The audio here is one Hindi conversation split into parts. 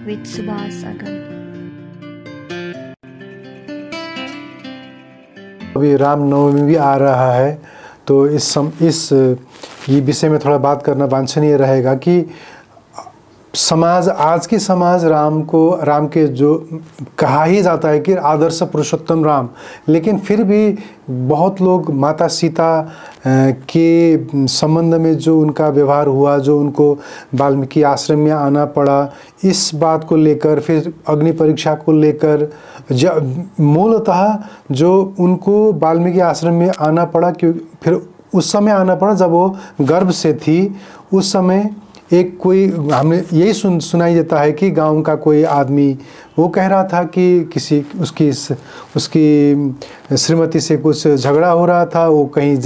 with Subhas Agam. अभी रामनवमी भी आ रहा है, तो इस ये विषय में थोड़ा बात करना वांछनीय रहेगा कि समाज, आज की समाज राम के जो कहा ही जाता है कि आदर्श पुरुषोत्तम राम, लेकिन फिर भी बहुत लोग माता सीता के संबंध में जो उनका व्यवहार हुआ, जो उनको वाल्मीकि आश्रम में आना पड़ा, इस बात को लेकर, फिर अग्नि परीक्षा को लेकर, मूलतः जो उनको वाल्मीकि आश्रम में आना पड़ा, क्यों फिर उस समय आना पड़ा जब वो गर्भ से थी। उस समय एक कोई हमने यही सुनाई देता है कि गांव का कोई आदमी वो कह रहा था कि किसी उसकी श्रीमती से कुछ झगड़ा हो रहा था, वो कहीं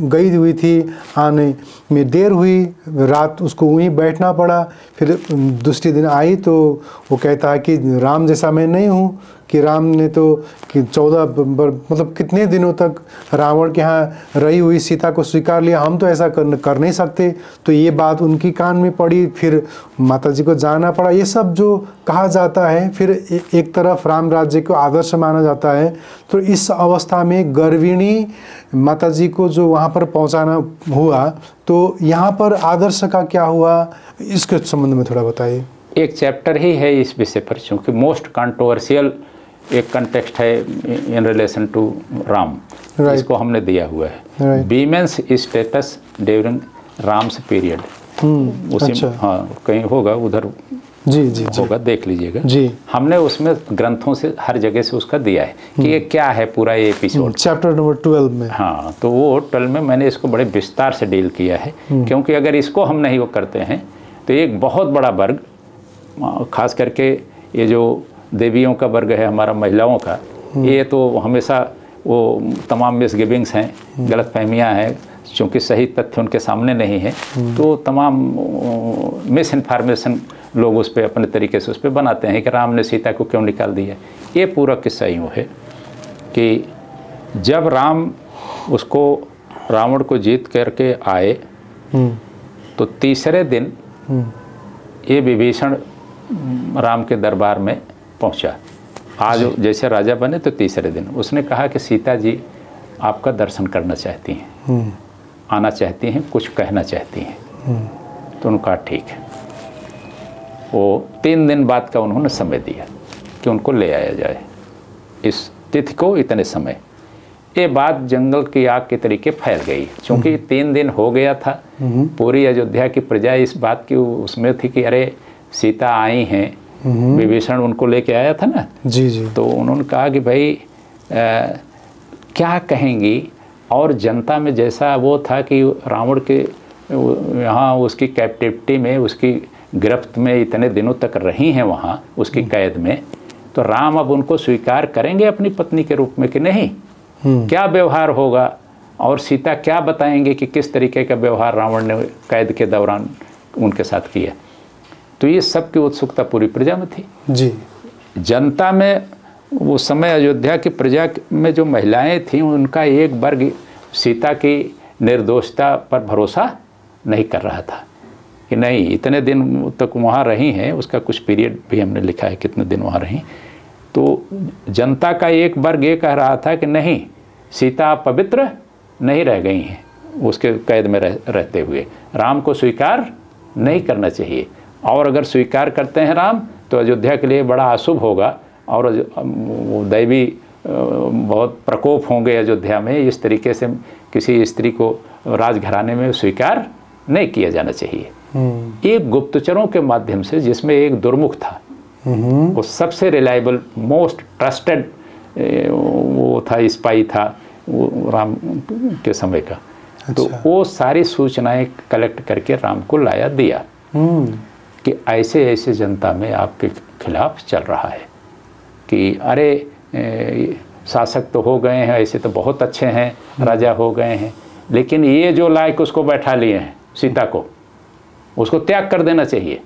गई हुई थी, आने में देर हुई, रात उसको वहीं बैठना पड़ा। फिर दूसरे दिन आई तो वो कहता है कि राम जैसा मैं नहीं हूँ, कि राम ने तो कि 14 मतलब कितने दिनों तक रावण के यहाँ रही हुई सीता को स्वीकार लिया, हम तो ऐसा कर नहीं सकते। तो ये बात उनकी कान में पड़ी, फिर माता जी को जाना पड़ा। ये सब जो कहा जाता है, फिर एक तरफ राम राज्य को आदर्श माना जाता है। तो इस अवस्था में गर्भिणी माता जी को जो वहाँ पर पहुँचाना हुआ, तो यहाँ पर आदर्श का क्या हुआ, इसके संबंध में थोड़ा बताइए। एक चैप्टर ही है इस विषय पर, चूँकि मोस्ट कंट्रोवर्शियल एक कंटेक्स्ट है इन रिलेशन टू राम, इसको हमने दिया हुआ है। Women's status during Ram's period, उसी अच्छा। हाँ कहीं होगा उधर, जी होगा, देख लीजिएगा जी। हमने उसमें ग्रंथों से हर जगह से उसका दिया है कि ये क्या है पूरा ये एपिसोड, चैप्टर नंबर 12 में। हाँ, तो वो 12 में मैंने इसको बड़े विस्तार से डील किया है, क्योंकि अगर इसको हम नहीं वो करते हैं तो एक बहुत बड़ा वर्ग, खास करके ये जो देवियों का वर्ग है हमारा, महिलाओं का, ये तो हमेशा वो तमाम मिसगिविंग्स हैं, गलत फहमियाँ हैं, चूँकि सही तथ्य उनके सामने नहीं है, तो तमाम मिस इन्फॉर्मेशन लोग उस पर अपने तरीके से उस पर बनाते हैं कि राम ने सीता को क्यों निकाल दिया। ये पूरा किस्सा यूँ है कि जब राम उसको रावण को जीत करके आए, तो तीसरे दिन ये विभीषण राम के दरबार में पहुंचा। आज जैसे राजा बने तो तीसरे दिन उसने कहा कि सीता जी आपका दर्शन करना चाहती हैं, आना चाहती हैं, कुछ कहना चाहती हैं। तो उन्होंने कहा ठीक है। वो 3 दिन बाद का उन्होंने समय दिया कि उनको ले आया जाए इस तिथि को, इतने समय। ये बात जंगल की आग के तरीके फैल गई, क्योंकि 3 दिन हो गया था। पूरी अयोध्या की प्रजा इस बात की उसमें थी कि अरे सीता आई हैं, विभीषण उनको लेके आया था ना। जी। तो उन्होंने कहा कि भाई क्या कहेंगी, और जनता में जैसा वो था कि रावण के यहाँ उसकी कैप्टिविटी में, उसकी गिरफ्त में इतने दिनों तक रही हैं वहाँ उसकी कैद में, तो राम अब उनको स्वीकार करेंगे अपनी पत्नी के रूप में कि नहीं, क्या व्यवहार होगा, और सीता क्या बताएंगे कि किस तरीके का व्यवहार रावण ने कैद के दौरान उनके साथ किया। तो ये सब की उत्सुकता पूरी प्रजा में थी जी। जनता में उस समय अयोध्या की प्रजा में जो महिलाएं थीं, उनका एक वर्ग सीता की निर्दोषता पर भरोसा नहीं कर रहा था कि नहीं, इतने दिन तक वहाँ रही हैं, उसका कुछ पीरियड भी हमने लिखा है कितने दिन वहाँ रही। तो जनता का एक वर्ग ये कह रहा था कि नहीं, सीता पवित्र नहीं रह गई हैं उसके कैद में रहते हुए, राम को स्वीकार नहीं करना चाहिए, और अगर स्वीकार करते हैं राम तो अयोध्या के लिए बड़ा अशुभ होगा, और दैवी बहुत प्रकोप होंगे अयोध्या में। इस तरीके से किसी स्त्री को राजघराने में स्वीकार नहीं किया जाना चाहिए। एक गुप्तचरों के माध्यम से, जिसमें एक दुर्मुख था, वो सबसे रिलायबल मोस्ट ट्रस्टेड वो था, स्पाई था वो राम के समय का। अच्छा। तो वो सारी सूचनाएं कलेक्ट करके राम को लाया दिया कि ऐसे ऐसे जनता में आपके खिलाफ चल रहा है, कि अरे शासक तो हो गए हैं, ऐसे तो बहुत अच्छे हैं, राजा हो गए हैं, लेकिन ये जो लायक उसको बैठा लिए हैं सीता को, उसको त्याग कर देना चाहिए।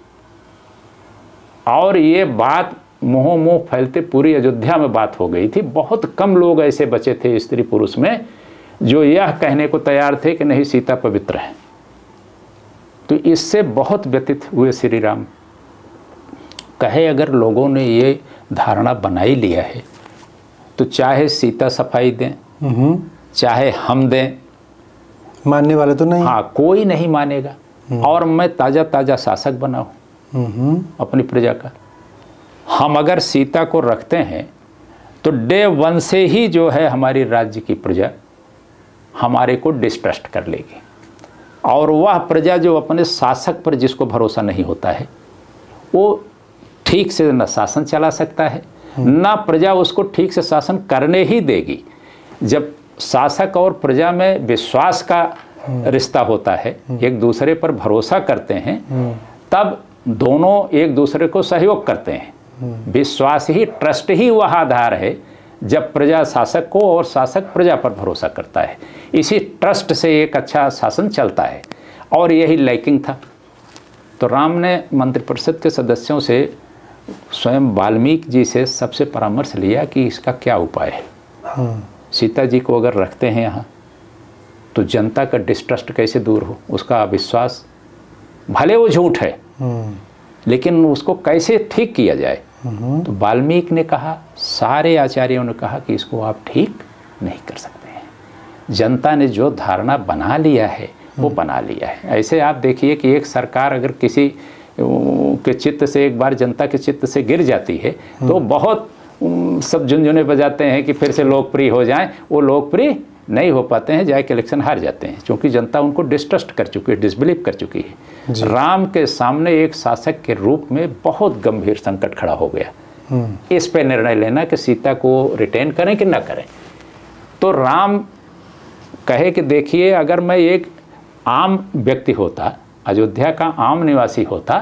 और ये बात मुँह मुँह फैलते पूरी अयोध्या में बात हो गई थी। बहुत कम लोग ऐसे बचे थे स्त्री पुरुष में जो यह कहने को तैयार थे कि नहीं, सीता पवित्र है। तो इससे बहुत व्यतीत हुए श्री राम। कहे अगर लोगों ने ये धारणा बना ही लिया है तो चाहे सीता सफाई दें, चाहे हम दें, मानने वाले तो नहीं। हाँ, कोई नहीं मानेगा। और मैं ताज़ा ताज़ा शासक बना हूँ अपनी प्रजा का। हम अगर सीता को रखते हैं तो डे वन से ही जो है हमारी राज्य की प्रजा हमारे को डिस्ट्रस्ट कर लेगी। और वह प्रजा जो अपने शासक पर जिसको भरोसा नहीं होता है वो ठीक से न शासन चला सकता है, ना प्रजा उसको ठीक से शासन करने ही देगी। जब शासक और प्रजा में विश्वास का रिश्ता होता है, एक दूसरे पर भरोसा करते हैं, तब दोनों एक दूसरे को सहयोग करते हैं। विश्वास ही, ट्रस्ट ही वह आधार है जब प्रजा शासक को और शासक प्रजा पर भरोसा करता है। इसी ट्रस्ट से एक अच्छा शासन चलता है और यही लैकिंग था। तो राम ने मंत्रिपरिषद के सदस्यों से स्वयं वाल्मीकि जी से सबसे परामर्श लिया कि इसका क्या उपाय है। सीता जी को अगर रखते हैं यहाँ तो जनता का डिस्ट्रस्ट कैसे दूर हो, उसका अविश्वास, भले वो झूठ है लेकिन उसको कैसे ठीक किया जाए। तो वाल्मीकि ने कहा, सारे आचार्यों ने कहा कि इसको आप ठीक नहीं कर सकते हैं। जनता ने जो धारणा बना लिया है वो बना लिया है। ऐसे आप देखिए कि एक सरकार अगर किसी के चित्त से एक बार जनता के चित्त से गिर जाती है तो बहुत सब झुनझुने बजाते हैं कि फिर से लोकप्रिय हो जाएं। वो लोकप्रिय नहीं हो पाते हैं, जाके इलेक्शन हार जाते हैं, क्योंकि जनता उनको डिस्ट्रस्ट कर चुकी है, डिसबिलीव कर चुकी है। राम के सामने एक शासक के रूप में बहुत गंभीर संकट खड़ा हो गया। इस पे निर्णय लेना कि सीता को रिटेन करें कि ना करें। तो राम कहे कि देखिए, अगर मैं एक आम व्यक्ति होता, अयोध्या का आम निवासी होता,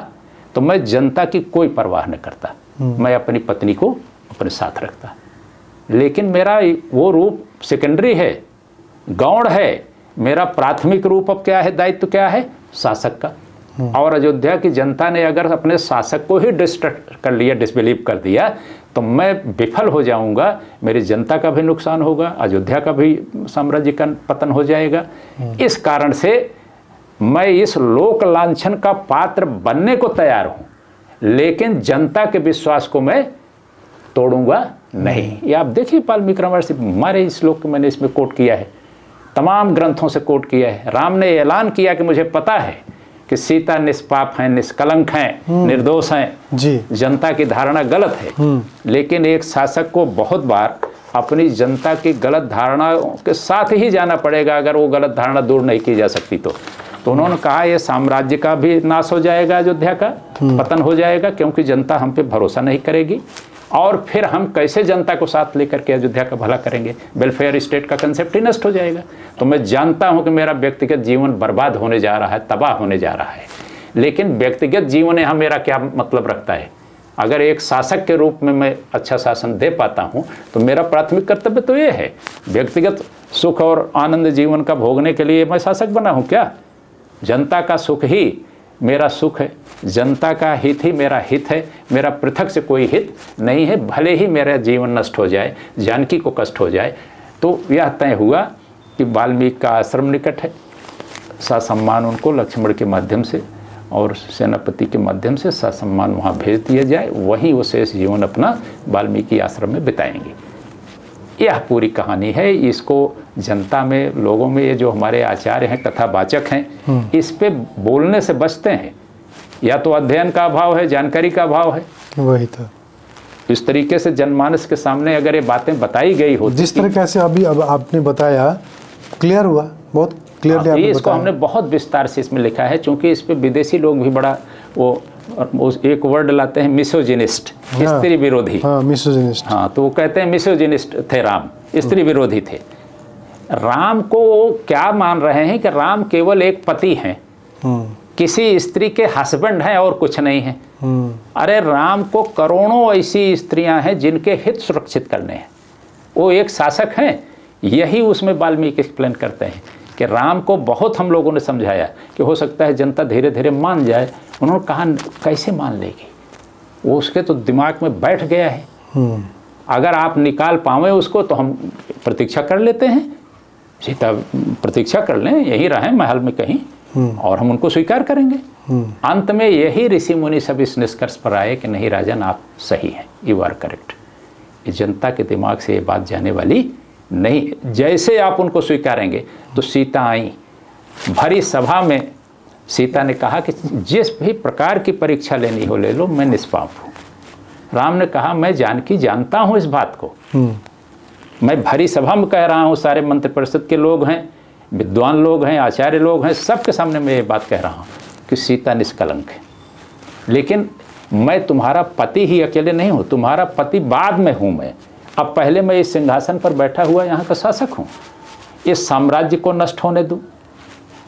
तो मैं जनता की कोई परवाह न करता, मैं अपनी पत्नी को अपने साथ रखता। लेकिन मेरा वो रूप सेकेंडरी है, गौण है। मेरा प्राथमिक रूप अब क्या है, दायित्व क्या है, शासक का। और अयोध्या की जनता ने अगर अपने शासक को ही डिस्ट्रस्ट कर लिया, डिसबिलीव कर दिया, तो मैं विफल हो जाऊंगा, मेरी जनता का भी नुकसान होगा, अयोध्या का भी साम्राज्य का पतन हो जाएगा। इस कारण से मैं इस लोक लांछन का पात्र बनने को तैयार हूं, लेकिन जनता के विश्वास को मैं तोड़ूंगा नहीं। ये आप देखिए वाल्मीकि रामायण से हमारे इस श्लोक को मैंने इसमें कोट किया है, तमाम ग्रंथों से कोट किया है। राम ने ऐलान किया कि मुझे पता है कि सीता निष्पाप हैं, निष्कलंक हैं, निर्दोष हैं जी। जनता की धारणा गलत है, लेकिन एक शासक को बहुत बार अपनी जनता की गलत धारणा के साथ ही जाना पड़ेगा अगर वो गलत धारणा दूर नहीं की जा सकती तो उन्होंने कहा ये साम्राज्य का भी नाश हो जाएगा, अयोध्या का पतन हो जाएगा, क्योंकि जनता हम पे भरोसा नहीं करेगी। और फिर हम कैसे जनता को साथ लेकर के अयोध्या का भला करेंगे, वेलफेयर स्टेट का कंसेप्ट ही नष्ट हो जाएगा। तो मैं जानता हूं कि मेरा व्यक्तिगत जीवन बर्बाद होने जा रहा है, तबाह होने जा रहा है, लेकिन व्यक्तिगत जीवन यहाँ मेरा क्या मतलब रखता है। अगर एक शासक के रूप में मैं अच्छा शासन दे पाता हूँ तो मेरा प्राथमिक कर्तव्य तो ये है, व्यक्तिगत सुख और आनंद जीवन का भोगने के लिए मैं शासक बना हूँ क्या। जनता का सुख ही मेरा सुख है, जनता का हित ही मेरा हित है, मेरा पृथक से कोई हित नहीं है। भले ही मेरा जीवन नष्ट हो जाए, जानकी को कष्ट हो जाए। तो यह तय हुआ कि वाल्मीकि का आश्रम निकट है, ससम्मान उनको लक्ष्मण के माध्यम से और सेनापति के माध्यम से ससम्मान वहाँ भेज दिया जाए, वहीं वो शेष जीवन अपना वाल्मीकि आश्रम में बिताएंगे। यह पूरी कहानी है। इसको जनता में, लोगों में, ये जो हमारे आचार्य हैं, कथावाचक हैं, इस पे बोलने से बचते हैं। या तो अध्ययन का अभाव है, जानकारी का अभाव है। वही था। इस तरीके से जनमानस के सामने अगर ये बातें बताई गई होती, जिस तरह से अभी अब आपने बताया, क्लियर हुआ, बहुत क्लियरली आपने इसको हमने बहुत विस्तार से इसमें लिखा है, क्योंकि इस पे विदेशी लोग भी बड़ा वो एक वर्ड लाते हैं, मिसोजिनिस्ट, स्त्री विरोधी। हाँ, मिसोजिनिस्ट। हाँ, तो वो कहते हैं मिसोजिनिस्ट थे राम, स्त्री विरोधी थे। राम को क्या मान रहे हैं कि राम केवल एक पति हैं, किसी स्त्री के हस्बैंड हैं और कुछ नहीं है। अरे राम को करोड़ों ऐसी स्त्रियां हैं जिनके हित सुरक्षित करने हैं, वो एक शासक हैं। यही उसमें वाल्मीकि एक्सप्लेन करते हैं कि राम को बहुत हम लोगों ने समझाया कि हो सकता है जनता धीरे धीरे मान जाए। उन्होंने कहा कैसे मान लेगी, वो उसके तो दिमाग में बैठ गया है। अगर आप निकाल पावे उसको तो हम प्रतीक्षा कर लेते हैं, सीता प्रतीक्षा कर लें, यहीं रहें महल में कहीं, और हम उनको स्वीकार करेंगे। अंत में यही ऋषि मुनि सब इस निष्कर्ष पर आए कि नहीं राजन, आप सही हैं, यू आर करेक्ट। इस जनता के दिमाग से ये बात जाने वाली नहीं। जैसे आप उनको स्वीकारेंगे तो सीता आई, भरी सभा में सीता ने कहा कि जिस भी प्रकार की परीक्षा लेनी हो ले लो, मैं निष्पाप हूँ। राम ने कहा मैं जानकी जानता हूँ इस बात को, मैं भरी सभा में कह रहा हूँ, सारे मंत्रिपरिषद के लोग हैं, विद्वान लोग हैं, आचार्य लोग हैं, सबके सामने मैं ये बात कह रहा हूँ कि सीता निष्कलंक है। लेकिन मैं तुम्हारा पति ही अकेले नहीं हूँ, तुम्हारा पति बाद में हूँ मैं। अब पहले मैं इस सिंहासन पर बैठा हुआ यहाँ का शासक हूँ, इस साम्राज्य को नष्ट होने दूँ।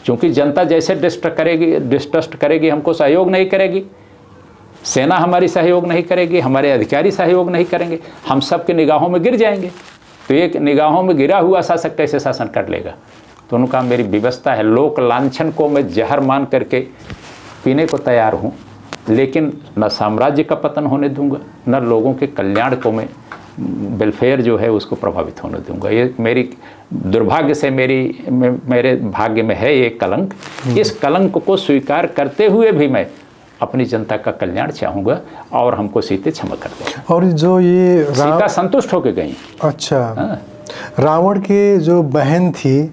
क्योंकि जनता जैसे डिस्ट्रस्ट करेगी, हमको सहयोग नहीं करेगी, सेना हमारी सहयोग नहीं करेगी, हमारे अधिकारी सहयोग नहीं करेंगे, हम सबके निगाहों में गिर जाएंगे। तो एक निगाहों में गिरा हुआ शासक कैसे शासन कर लेगा? तो उनका मेरी व्यवस्था है, लोक लांछन को मैं जहर मान करके पीने को तैयार हूँ, लेकिन न साम्राज्य का पतन होने दूंगा, न लोगों के कल्याण को मैं वेलफेयर जो है उसको प्रभावित होने दूंगा। ये मेरी दुर्भाग्य से मेरे भाग्य में है ये कलंक। इस कलंक को स्वीकार करते हुए भी मैं अपनी जनता का कल्याण चाहूँगा और हमको सीते क्षमा कर दो। और जो ये सीता संतुष्ट होकर गई। अच्छा, रावण के जो बहन थी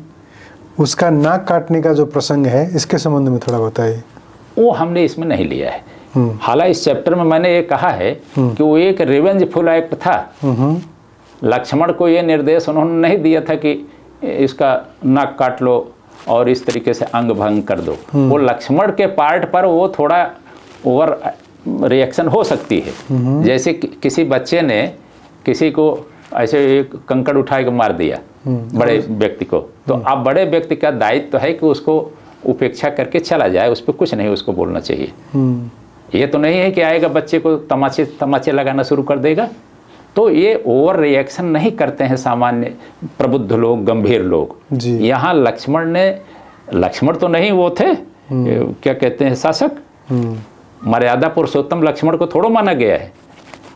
उसका नाक काटने का जो प्रसंग है, इसके संबंध में थोड़ा बताइए। वो हमने इसमें नहीं लिया है। हालांकि इस चैप्टर में मैंने ये कहा है कि वो एक रिवेंजफुल एक्ट था। लक्ष्मण को ये निर्देश उन्होंने नहीं दिया था कि इसका नाक काट लो और इस तरीके से अंग भंग कर दो। वो लक्ष्मण के पार्ट पर वो थोड़ा ओवर रिएक्शन हो सकती है। जैसे किसी बच्चे ने किसी को ऐसे एक कंकड़ उठा के मार दिया बड़े व्यक्ति को, तो अब बड़े व्यक्ति का दायित्व तो है कि उसको उपेक्षा करके चला जाए, उस पर कुछ नहीं उसको बोलना चाहिए। ये तो नहीं है कि आएगा बच्चे को तमाचे लगाना शुरू कर देगा। तो ये ओवर रिएक्शन नहीं करते हैं सामान्य प्रबुद्ध लोग, गंभीर लोग। यहाँ लक्ष्मण तो नहीं, वो थे क्या कहते हैं शासक, मर्यादा पुरुषोत्तम लक्ष्मण को थोड़ा माना गया है।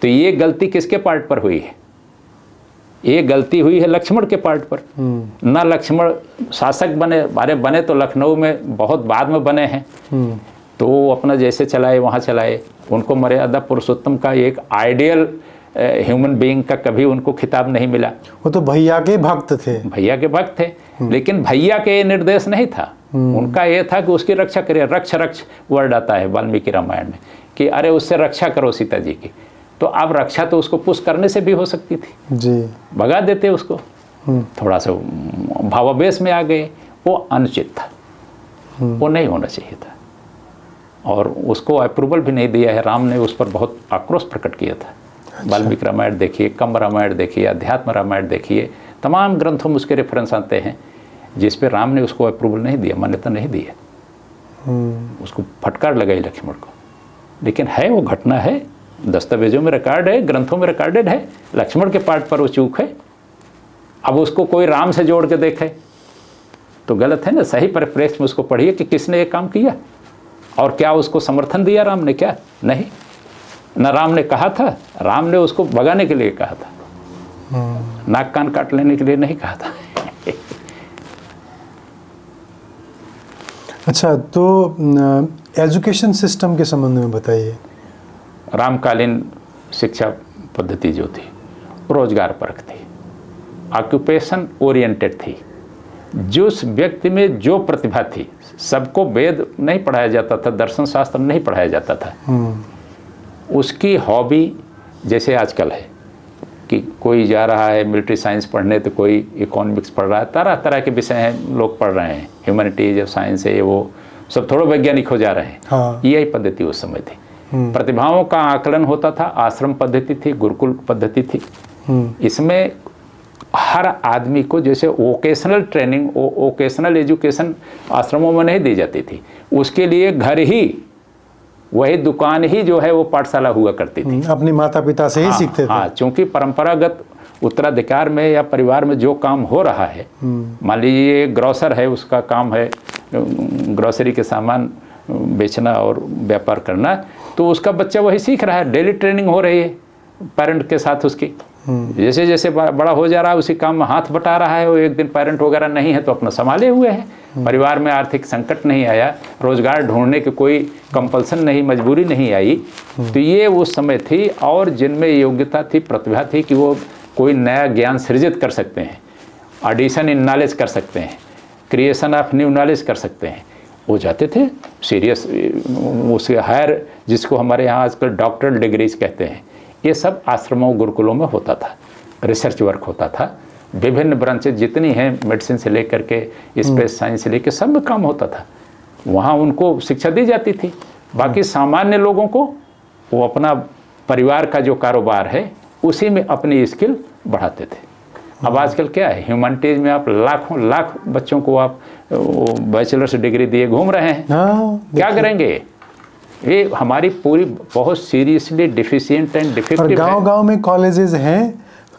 तो ये गलती किसके पार्ट पर हुई है? ये गलती हुई है लक्ष्मण के पार्ट पर। ना लक्ष्मण शासक बने तो लखनऊ में बहुत बाद में बने हैं, तो वो अपना जैसे चलाए वहाँ चलाए। उनको मर्यादा पुरुषोत्तम का एक आइडियल ह्यूमन बीइंग का कभी उनको खिताब नहीं मिला। वो तो भैया के भक्त थे, भैया के भक्त थे, लेकिन भैया के ये निर्देश नहीं था। उनका ये था कि उसकी रक्षा करिए। रक्ष रक्ष वर्ड आता है वाल्मीकि रामायण में कि अरे उससे रक्षा करो सीता जी की। तो अब रक्षा तो उसको पुश करने से भी हो सकती थी जी, भगा देते उसको। थोड़ा सा भावावेश में आ गए, वो अनुचित था, वो नहीं होना चाहिए था। और उसको अप्रूवल भी नहीं दिया है। राम ने उस पर बहुत आक्रोश प्रकट किया था। वाल्मीकि रामायण देखिए, कंब रामायण देखिए, अध्यात्म रामायण देखिए, तमाम ग्रंथों में उसके रेफरेंस आते हैं जिस पे राम ने उसको अप्रूवल नहीं दिया, मान्यता नहीं दी है। उसको फटकार लगाई लक्ष्मण को। लेकिन है, वो घटना है, दस्तावेजों में रिकॉर्ड है, ग्रंथों में रिकॉर्डेड है। लक्ष्मण के पार्ट पर वो चूक है। अब उसको कोई राम से जोड़ के देखे तो गलत है ना। सही परिप्रेक्ष्य में उसको पढ़िए कि किसने ये काम किया और क्या उसको समर्थन दिया राम ने, क्या नहीं। न राम ने कहा था, राम ने उसको भगाने के लिए कहा था, नाक कान काट लेने के लिए नहीं कहा था। अच्छा, तो एजुकेशन सिस्टम के संबंध में बताइए। रामकालीन शिक्षा पद्धति जो थी रोजगार परक थी, ऑक्यूपेशन ओरिएंटेड थी। जिस व्यक्ति में जो प्रतिभा थी, सबको वेद नहीं पढ़ाया जाता था, दर्शन शास्त्र नहीं पढ़ाया जाता था। उसकी हॉबी जैसे आजकल है कि कोई जा रहा है मिलिट्री साइंस पढ़ने, तो कोई इकोनॉमिक्स पढ़ रहा है, तरह तरह के विषय हैं लोग पढ़ रहे हैं, ह्यूमैनिटीज साइंस है, वो सब थोड़ा वैज्ञानिक हो जा रहे हैं। हाँ। यही पद्धति उस समय थी। प्रतिभाओं का आकलन होता था, आश्रम पद्धति थी, गुरुकुल पद्धति थी। इसमें हर आदमी को जैसे वोकेशनल ट्रेनिंग, वोकेशनल एजुकेशन आश्रमों में नहीं दी जाती थी, उसके लिए घर ही, वही दुकान ही जो है वो पाठशाला हुआ करती थी। अपने माता पिता से ही सीखते थे। हाँ, चूंकि परंपरागत उत्तराधिकार में या परिवार में जो काम हो रहा है, मान लीजिए ग्रोसर है, उसका काम है ग्रोसरी के सामान बेचना और व्यापार करना, तो उसका बच्चा वही सीख रहा है, डेली ट्रेनिंग हो रही है पेरेंट के साथ उसकी। जैसे जैसे बड़ा हो जा रहा है उसी काम में हाथ बटा रहा है। वो एक दिन पेरेंट वगैरह नहीं है तो अपना संभाले हुए है। परिवार में आर्थिक संकट नहीं आया, रोजगार ढूंढने की कोई कंपल्सन नहीं, मजबूरी नहीं आई। तो ये वो समय थी और जिनमें योग्यता थी, प्रतिभा थी कि वो कोई नया ज्ञान सृजित कर सकते हैं, एडिशन इन नॉलेज कर सकते हैं, क्रिएशन ऑफ न्यू नॉलेज कर सकते हैं, वो जाते थे सीरियस उसके हायर, जिसको हमारे यहाँ आजकल डॉक्टरल डिग्रीज कहते हैं। ये सब आश्रमों गुरुकुलों में होता था, रिसर्च वर्क होता था। विभिन्न ब्रांचेज जितनी हैं, मेडिसिन से लेकर के स्पेस साइंस से लेकर सब में काम होता था। वहाँ उनको शिक्षा दी जाती थी। बाकी सामान्य लोगों को वो अपना परिवार का जो कारोबार है उसी में अपनी स्किल बढ़ाते थे। अब आजकल क्या है, ह्यूमैनिटीज़ में आप लाखों लाख बच्चों को आप बैचलर्स डिग्री दिए घूम रहे हैं। क्या करेंगे? ये हमारी पूरी बहुत सीरियसली डिफिशिएंट एंड डिफेक्टिव है। गांव-गांव में कॉलेजेस हैं,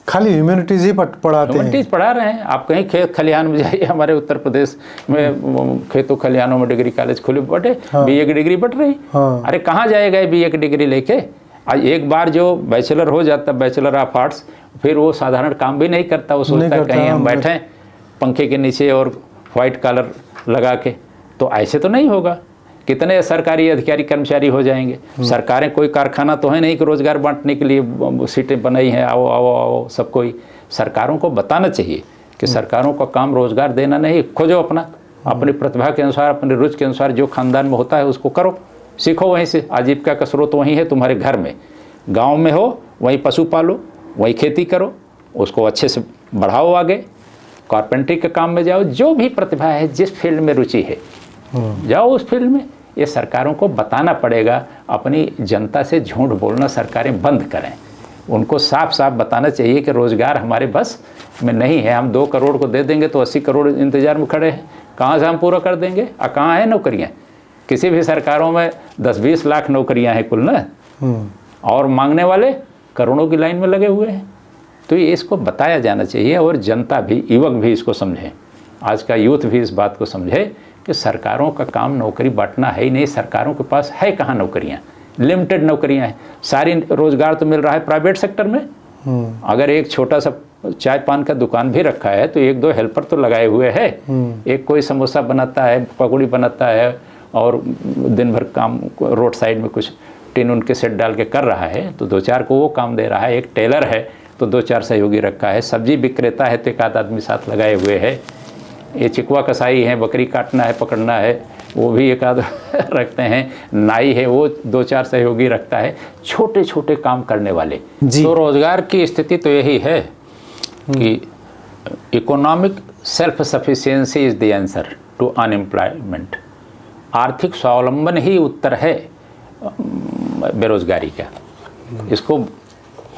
खाली ह्यूमैनिटीज़ ही पढ़ाते हैं। ह्यूमैनिटीज़ पढ़ा रहे हैं। आप कहीं खेत खलिहान में जाइए, हमारे उत्तर प्रदेश में खेतों खलिहानों में डिग्री कॉलेज खुले बटे, बीए की डिग्री बट रही। अरे कहाँ जाएगा बीए की डिग्री लेके? आज एक बार जो बैचलर हो जाता, बैचलर ऑफ आर्ट्स, फिर वो साधारण काम भी नहीं करता। वो सोचता है कहीं हम बैठें पंखे के नीचे और वाइट कॉलर लगा के। तो ऐसे तो नहीं होगा। कितने सरकारी अधिकारी कर्मचारी हो जाएंगे? सरकारें कोई कारखाना तो है नहीं कि रोजगार बांटने के लिए सीटें बनाई हैं, आओ आओ आओ सब कोई। सरकारों को बताना चाहिए कि सरकारों का काम रोजगार देना नहीं, खोजो अपनी प्रतिभा के अनुसार, अपनी रुचि के अनुसार जो खानदान में होता है उसको करो, सीखो वहीं से। आजीविका का स्रोत वहीं है तुम्हारे घर में, गाँव में हो वहीं पशु पालो, वहीं खेती करो, उसको अच्छे से बढ़ाओ आगे। कारपेंटरी के काम में जाओ, जो भी प्रतिभा है, जिस फील्ड में रुचि है जाओ उस फील्ड में। ये सरकारों को बताना पड़ेगा। अपनी जनता से झूठ बोलना सरकारें बंद करें। उनको साफ साफ बताना चाहिए कि रोज़गार हमारे बस में नहीं है। हम 2 करोड़ को दे देंगे तो 80 करोड़ इंतज़ार में खड़े हैं, कहाँ से हम पूरा कर देंगे? कहाँ हैं नौकरियाँ? किसी भी सरकारों में 10-20 लाख नौकरियाँ हैं कुल ना, और मांगने वाले करोड़ों की लाइन में लगे हुए हैं। तो ये इसको बताया जाना चाहिए और जनता भी, युवक भी इसको समझें। आज का यूथ भी इस बात को समझे कि सरकारों का काम नौकरी बांटना है ही नहीं। सरकारों के पास है कहाँ नौकरियाँ? लिमिटेड नौकरियाँ हैं। सारी रोज़गार तो मिल रहा है प्राइवेट सेक्टर में। अगर एक छोटा सा चाय पान का दुकान भी रखा है तो 1-2 हेल्पर तो लगाए हुए है। एक कोई समोसा बनाता है, पकौड़ी बनाता है और दिन भर काम रोड साइड में कुछ टिन उनके सेट डाल के कर रहा है, तो 2-4 को वो काम दे रहा है। एक टेलर है तो 2-4 सहयोगी रखा है। सब्जी विक्रेता है तो 1 आध आदमी साथ लगाए हुए है। ये चिकवा कसाई है, बकरी काटना है, पकड़ना है, वो भी 1 आध रखते हैं। नाई है, वो 2-4 सहयोगी रखता है। छोटे छोटे काम करने वाले। तो रोज़गार की स्थिति तो यही है कि economic self sufficiency is the answer to unemployment. आर्थिक स्वावलंबन ही उत्तर है बेरोजगारी का। इसको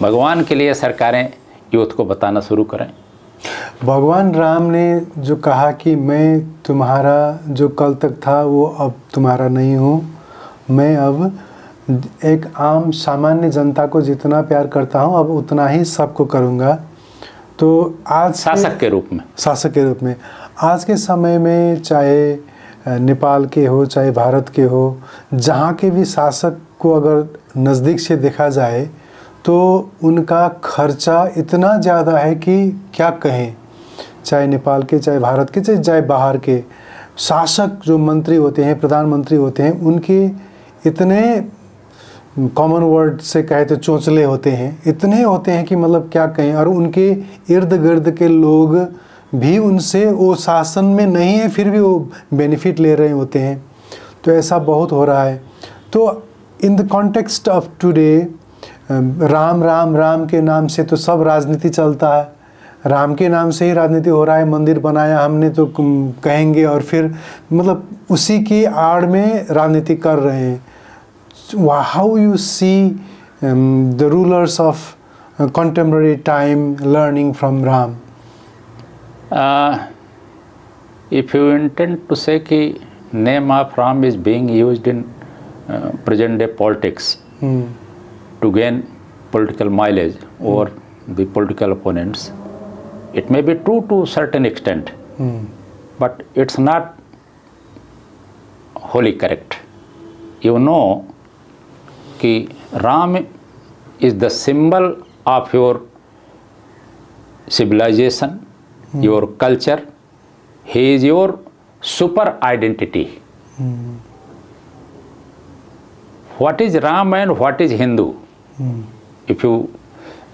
भगवान के लिए सरकारें यूथ को बताना शुरू करें। भगवान राम ने जो कहा कि मैं तुम्हारा जो कल तक था वो अब तुम्हारा नहीं हूँ, मैं अब एक आम सामान्य जनता को जितना प्यार करता हूँ अब उतना ही सबको करूँगा। तो आज शासक के रूप में आज के समय में, चाहे नेपाल के हो चाहे भारत के हो, जहाँ के भी शासक को अगर नज़दीक से देखा जाए तो उनका खर्चा इतना ज़्यादा है कि क्या कहें। चाहे नेपाल के, चाहे भारत के, चाहे बाहर के शासक जो मंत्री होते हैं, प्रधानमंत्री होते हैं, उनके इतने, कॉमन वर्ड से कहे तो चोंचले होते हैं, इतने होते हैं कि मतलब क्या कहें। और उनके इर्द गिर्द के लोग भी उनसे, वो शासन में नहीं है फिर भी वो बेनिफिट ले रहे होते हैं। तो ऐसा बहुत हो रहा है। तो in the context of today, Ram Ram Ram के नाम से तो सब राजनीति चलता है। राम के नाम से ही राजनीति हो रहा है। मंदिर बनाया हमने तो कहेंगे और फिर मतलब उसी की आड़ में राजनीति कर रहे हैं। How you see the rulers of contemporary time learning from Ram? If you intend to say कि name of Ram is being used in present day politics to gain political mileage over the political opponents, it may be true to a certain extent, but it's not wholly correct. You know कि Ram is the symbol of your civilization, your culture. He is your super identity. What is Ram and what is Hindu? If you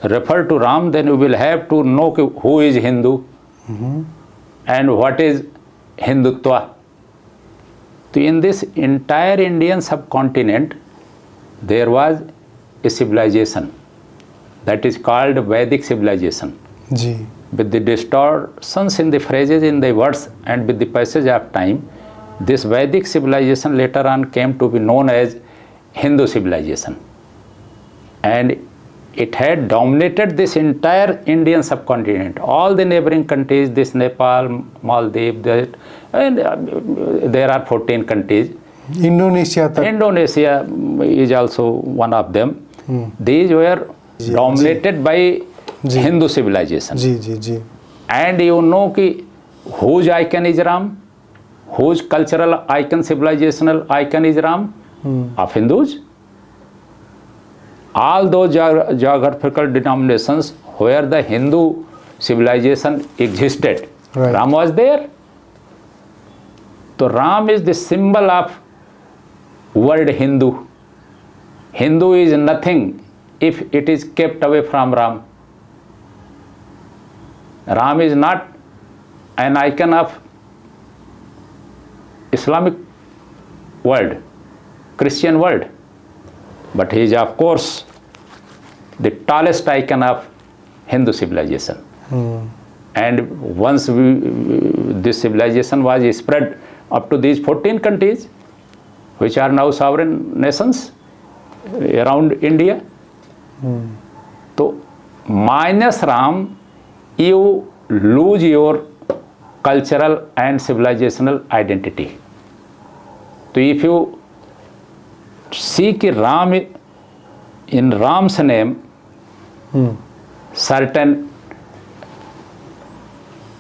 refer to Ram, then you will have to know who is Hindu and what is Hindutva. So in this entire Indian subcontinent, there was a civilization that is called Vedic civilization. जी With the distortions in the phrases, in the words, and with the passage of time, this Vedic civilization later on came to be known as Hindu civilization. And it had dominated this entire Indian subcontinent. All the neighboring countries, this Nepal, Maldives, and there are 14 countries. Indonesia तक Indonesia is also one of them. These were dominated by Hindu civilization. जी जी जी And you know कि whose icon is Ram? Whose cultural icon, civilizational icon is Ram? Of Hindus. All those geographical denominations where the Hindu civilization existed, Right. Ram was there. So Ram is the symbol of word Hindu. Hindu is nothing if it is kept away from Ram. Ram is not an icon of Islamic world, Christian world, but he is of course the tallest icon of Hindu civilization. And once this civilization was spread up to these 14 countries, which are now sovereign nations around India. So minus Ram, you lose your cultural and civilizational identity. So if you see कि Ram, in Ram's name, certain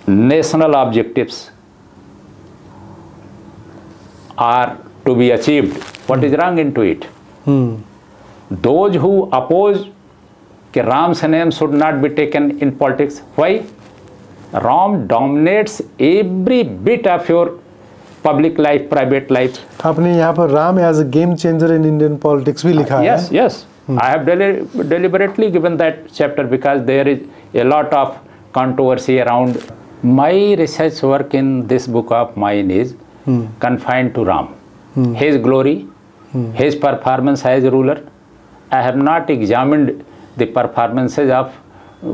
national objectives are to be achieved, what is wrong into it? Those who oppose कि Ram's name should not be taken in politics. Why? Ram dominates every bit of your public life, private life. आपने यहाँ पर Ram as a game changer in Indian politics भी लिखा है. Yes, yes. I have deliberately given that chapter because there is a lot of controversy around. My research work in this book of mine is confined to Ram. His glory, his performance as a ruler. I have not examined the performances of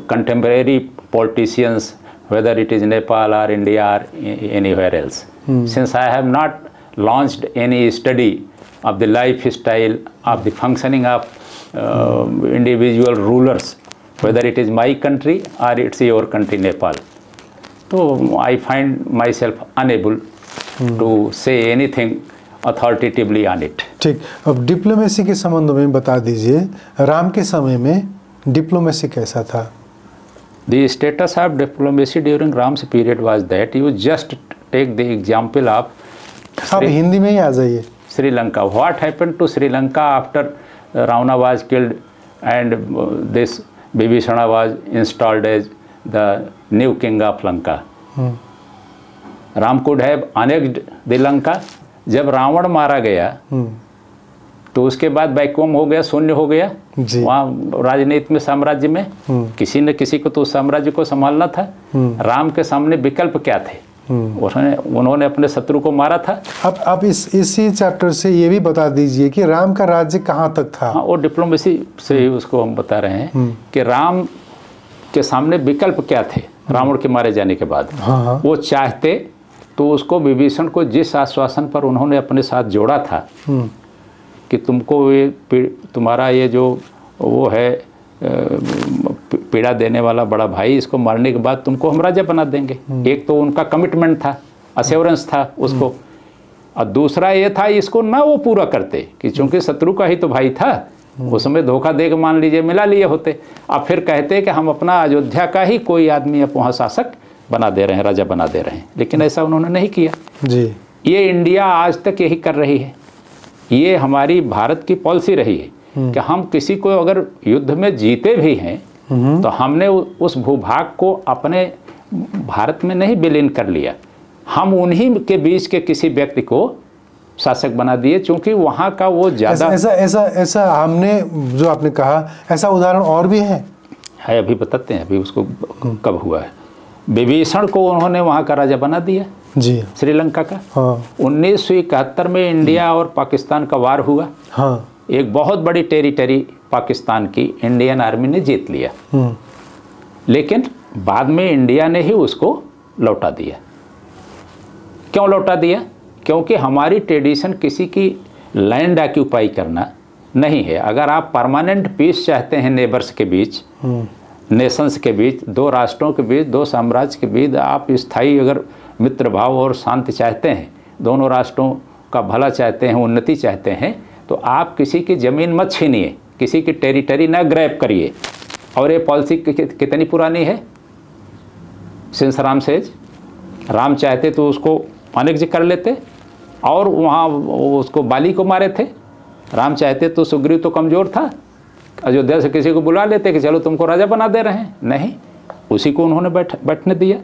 contemporary politicians, whether it is Nepal or India or anywhere else. Since I have not launched any study of the lifestyle, of the functioning of individual rulers, whether it is my country or it's your country, Nepal. So I find myself unable to say anything authoritatively on it. ठीक. अब डिप्लोमेसी के संबंध में बता दीजिए, राम के समय में डिप्लोमेसी कैसा था? The status of diplomacy during Ram's period was that you just take the example of आप हिंदी में ही आ जाइए. Sri Lanka. What happened to Sri Lanka after Ravana was killed and this Vibhishana was installed as the new king of Lanka? Ram could have annexed the Lanka. जब रावण मारा गया तो उसके बाद वैक्यूम हो गया, शून्य हो गया वहाँ राजनीति में, साम्राज्य में. किसी न किसी को तो उस साम्राज्य को संभालना था. राम के सामने विकल्प क्या थे? उन्होंने अपने शत्रु को मारा था. अब इसी चैप्टर से ये भी बता दीजिए कि राम का राज्य कहाँ तक था? हाँ, वो डिप्लोमेसी से ही उसको हम बता रहे हैं कि राम के सामने विकल्प क्या थे रावण के मारे जाने के बाद. वो चाहते तो उसको विभीषण को जिस आश्वासन पर उन्होंने अपने साथ जोड़ा था कि तुमको ये तुम्हारा ये जो वो है पीड़ा देने वाला बड़ा भाई, इसको मारने के बाद तुमको हम राजा बना देंगे. एक तो उनका कमिटमेंट था, अश्योरेंस था उसको, और दूसरा ये था इसको ना वो पूरा करते कि चूंकि शत्रु का ही तो भाई था, उस समय धोखा देकर मान लीजिए मिला लिए होते. अब फिर कहते कि हम अपना अयोध्या का ही कोई आदमी अब वहाँ शासक बना दे रहे हैं, राजा बना दे रहे हैं. लेकिन ऐसा उन्होंने नहीं किया जी. ये इंडिया आज तक यही कर रही है. ये हमारी भारत की पॉलिसी रही है कि हम किसी को अगर युद्ध में जीते भी हैं तो हमने उस भूभाग को अपने भारत में नहीं विलीन कर लिया, हम उन्हीं के बीच के किसी व्यक्ति को शासक बना दिए, क्योंकि वहाँ का वो ज़्यादा ऐसा हमने जो आपने कहा, ऐसा उदाहरण और भी है? अभी बताते हैं, अभी उसको कब हुआ है। विभीषण को उन्होंने वहाँ का राजा बना दिया जी, श्रीलंका का। हाँ। 1971 में इंडिया और पाकिस्तान का वार हुआ। हाँ। एक बहुत बड़ी टेरिटरी पाकिस्तान की इंडियन आर्मी ने जीत लिया, लेकिन बाद में इंडिया ने ही उसको लौटा दिया। क्यों लौटा दिया? क्योंकि हमारी ट्रेडिशन किसी की लैंड ऑक्यूपाई करना नहीं है। अगर आप परमानेंट पीस चाहते हैं नेबर्स के बीच, नेशंस के बीच, दो राष्ट्रों के बीच, दो साम्राज्य के बीच आप स्थायी अगर मित्र भाव और शांति चाहते हैं, दोनों राष्ट्रों का भला चाहते हैं, उन्नति चाहते हैं, तो आप किसी की ज़मीन मत छीनिए, किसी की टेरिटरी ना ग्रैब करिए। और ये पॉलिसी कितनी पुरानी है? सिंस राम सेज, राम चाहते तो उसको अनेक्ट कर लेते और वहाँ उसको बाली को मारे थे। राम चाहते तो सुग्रीव तो कमज़ोर था, अयोध्या से किसी को बुला लेते कि चलो तुमको राजा बना दे रहे हैं, नहीं, उसी को उन्होंने बैठने दिया।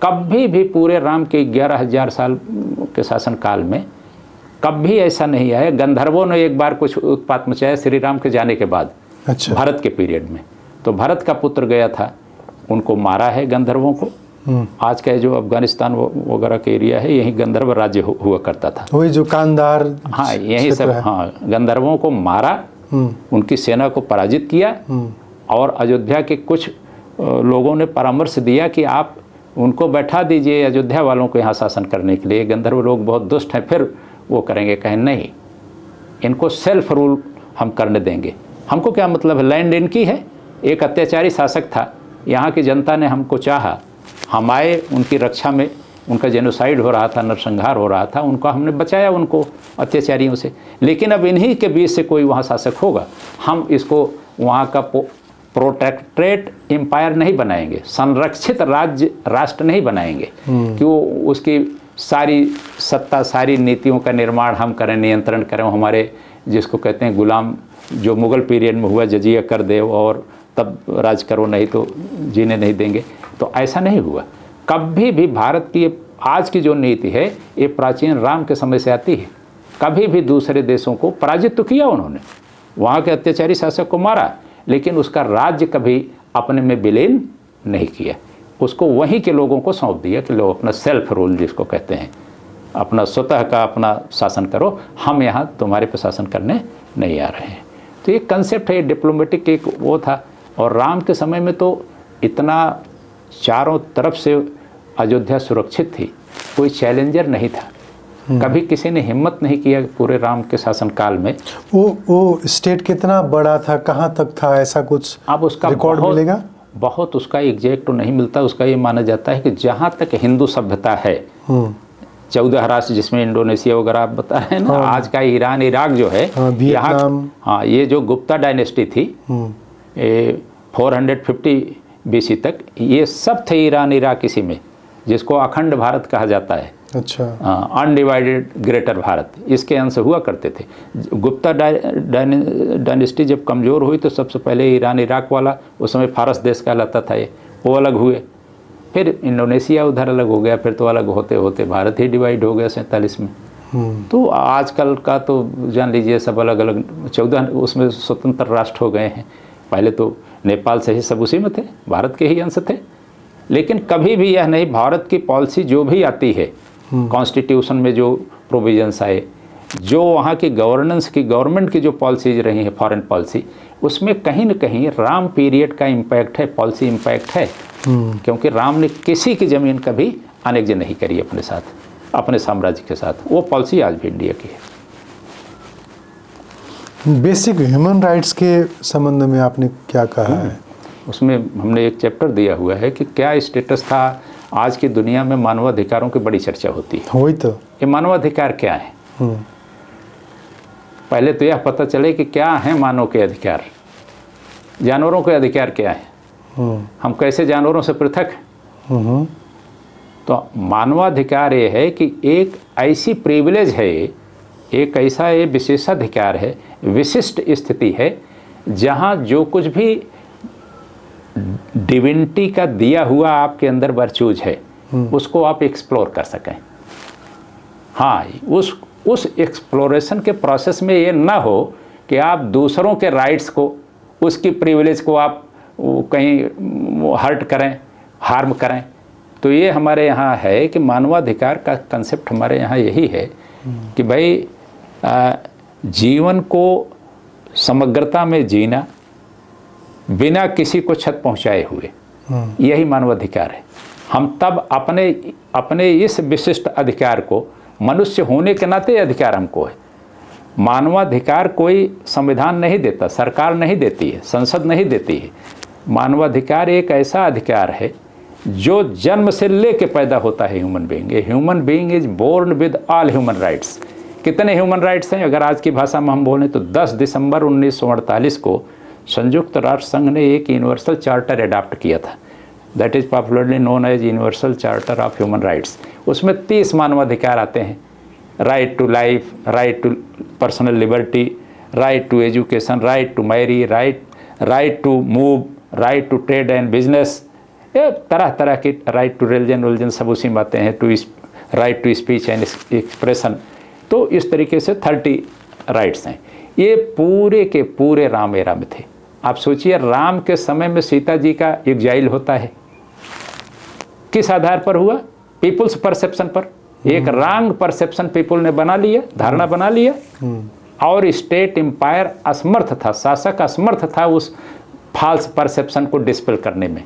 कभी भी पूरे राम के 11,000 साल के शासनकाल में कभी ऐसा नहीं आया। गंधर्वों ने एक बार कुछ उत्पात मचाया श्री राम के जाने के बाद। अच्छा। भरत के पीरियड में तो भरत का पुत्र गया था, उनको मारा है गंधर्वों को। आज का जो अफगानिस्तान वगैरह के एरिया है, यही गंधर्व राज्य हुआ करता था, वही जो कांधार, हाँ यही सब, हाँ गंधर्वों को मारा, उनकी सेना को पराजित किया। और अयोध्या के कुछ लोगों ने परामर्श दिया कि आप उनको बैठा दीजिए अयोध्या वालों को यहाँ शासन करने के लिए, गंधर्व लोग बहुत दुष्ट हैं, फिर वो करेंगे। कहें नहीं, इनको सेल्फ रूल हम करने देंगे, हमको क्या मतलब है, लैंड इनकी है। एक अत्याचारी शासक था, यहाँ की जनता ने हमको चाहा, हम आए उनकी रक्षा में, उनका जेनोसाइड हो रहा था, नरसंहार हो रहा था, उनको हमने बचाया उनको अत्याचारियों से। लेकिन अब इन्हीं के बीच से कोई वहाँ शासक होगा, हम इसको वहाँ का प्रोटेक्ट्रेट एम्पायर नहीं बनाएंगे, संरक्षित राज्य राष्ट्र नहीं बनाएंगे कि वो उसकी सारी सत्ता, सारी नीतियों का निर्माण हम करें, नियंत्रण करें। हमारे जिसको कहते हैं गुलाम, जो मुग़ल पीरियड में हुआ, जजिया कर दे और तब राज करो, नहीं तो जीने नहीं देंगे। तो ऐसा नहीं हुआ कभी भी। भारत की आज की जो नीति है ये प्राचीन राम के समय से आती है। कभी भी दूसरे देशों को पराजित तो किया उन्होंने, वहाँ के अत्याचारी शासक को मारा, लेकिन उसका राज्य कभी अपने में विलीन नहीं किया। उसको वहीं के लोगों को सौंप दिया कि लो अपना सेल्फ रूल जिसको कहते हैं, अपना स्वतः का अपना शासन करो, हम यहाँ तुम्हारे पे शासन करने नहीं आ रहे हैं। तो ये कंसेप्ट है, डिप्लोमेटिक एक वो था। और राम के समय में तो इतना चारों तरफ से अयोध्या सुरक्षित थी, कोई चैलेंजर नहीं था। कभी किसी ने हिम्मत नहीं किया पूरे राम के शासनकाल में। वो स्टेट कितना बड़ा था, कहाँ तक था, ऐसा कुछ अब उसका रिकॉर्ड मिलेगा? बहुत उसका एग्जैक्ट तो नहीं मिलता। उसका ये माना जाता है कि जहाँ तक हिंदू सभ्यता है, 14 राष्ट्र जिसमें इंडोनेशिया वगैरह आप बता रहे हैं ना, आज का ईरान, इराक जो है, यहाँ, हाँ ये जो गुप्ता डायनेस्टी थी 450 BC तक, ये सब थे ईरान इराक इसी में, जिसको अखंड भारत कहा जाता है। अच्छा। अनडिवाइडेड ग्रेटर भारत, इसके अंश हुआ करते थे। गुप्ता डायनेस्टी जब कमज़ोर हुई तो सबसे पहले ईरान इराक वाला, उस समय फारस देश कहलाता था ये, वो अलग हुए। फिर इंडोनेशिया उधर अलग हो गया, फिर तो अलग होते होते भारत ही डिवाइड हो गया 47 में। तो आजकल का तो जान लीजिए सब अलग अलग 14 उसमें स्वतंत्र राष्ट्र हो गए हैं। पहले तो नेपाल से ही सब उसी में थे, भारत के ही अंश थे। लेकिन कभी भी यह नहीं, भारत की पॉलिसी जो भी आती है, कॉन्स्टिट्यूशन में जो प्रोविजंस आए, जो वहाँ की गवर्नेंस की, गवर्नमेंट की जो पॉलिसीज रही है, फॉरेन पॉलिसी, उसमें कहीं न कहीं राम पीरियड का इम्पैक्ट है, पॉलिसी इम्पैक्ट है। क्योंकि राम ने किसी की ज़मीन कभी अनेक्ट नहीं करी अपने साथ, अपने साम्राज्य के साथ। वो पॉलिसी आज भी इंडिया की है। बेसिक ह्यूमन राइट्स के संबंध में आपने क्या कहा है? उसमें हमने एक चैप्टर दिया हुआ है कि क्या स्टेटस था। आज की दुनिया में मानवाधिकारों की बड़ी चर्चा होती है। वही तो, ये मानवाधिकार क्या है? पहले तो यह पता चले कि क्या है मानव के अधिकार, जानवरों के अधिकार क्या है, हम कैसे जानवरों से पृथक हैं। तो मानवाधिकार ये है कि एक ऐसी प्रिविलेज है, एक ऐसा ये विशेषाधिकार है, विशिष्ट स्थिति है, जहाँ जो कुछ भी डिविनिटी का दिया हुआ आपके अंदर वर्चूज है उसको आप एक्सप्लोर कर सकें। हाँ, उस एक्सप्लोरेशन के प्रोसेस में ये ना हो कि आप दूसरों के राइट्स को, उसकी प्रिविलेज को आप कहीं हर्ट करें, हार्म करें। तो ये हमारे यहाँ है कि मानवाधिकार का कंसेप्ट हमारे यहाँ यही है कि भाई जीवन को समग्रता में जीना बिना किसी को क्षत पहुँचाए हुए, यही मानवाधिकार है। हम तब अपने इस विशिष्ट अधिकार को, मनुष्य होने के नाते अधिकार हमको है। मानवाधिकार कोई संविधान नहीं देता, सरकार नहीं देती है, संसद नहीं देती है। मानवाधिकार एक ऐसा अधिकार है जो जन्म से लेके पैदा होता है human being. A human being is born with all human rights. कितने ह्यूमन राइट्स हैं? अगर आज की भाषा में हम बोलें तो 10 दिसंबर 1948 को संयुक्त राष्ट्र संघ ने एक यूनिवर्सल चार्टर अडॉप्ट किया था, that is popularly known as universal charter of human rights. उसमें 30 मानवाधिकार आते हैं। Right to life, right to personal liberty, right to education, right to marry, right to move, right to trade and business, ये तरह तरह की, राइट टू रिलीजन सब उसी में आते हैं, right to speech and expression. तो इस तरीके से 30 राइट्स हैं। ये पूरे के पूरे राम एरा में थे। आप सोचिए, राम के समय में सीता जी का एग्जाइल होता है, किस आधार पर हुआ? पीपुल्स परसेप्शन पर। एक रॉन्ग परसेप्शन पीपुल ने बना लिया, धारणा बना लिया, और स्टेट एम्पायर असमर्थ था, शासक असमर्थ था उस फॉल्स परसेप्शन को डिस्पेल करने में।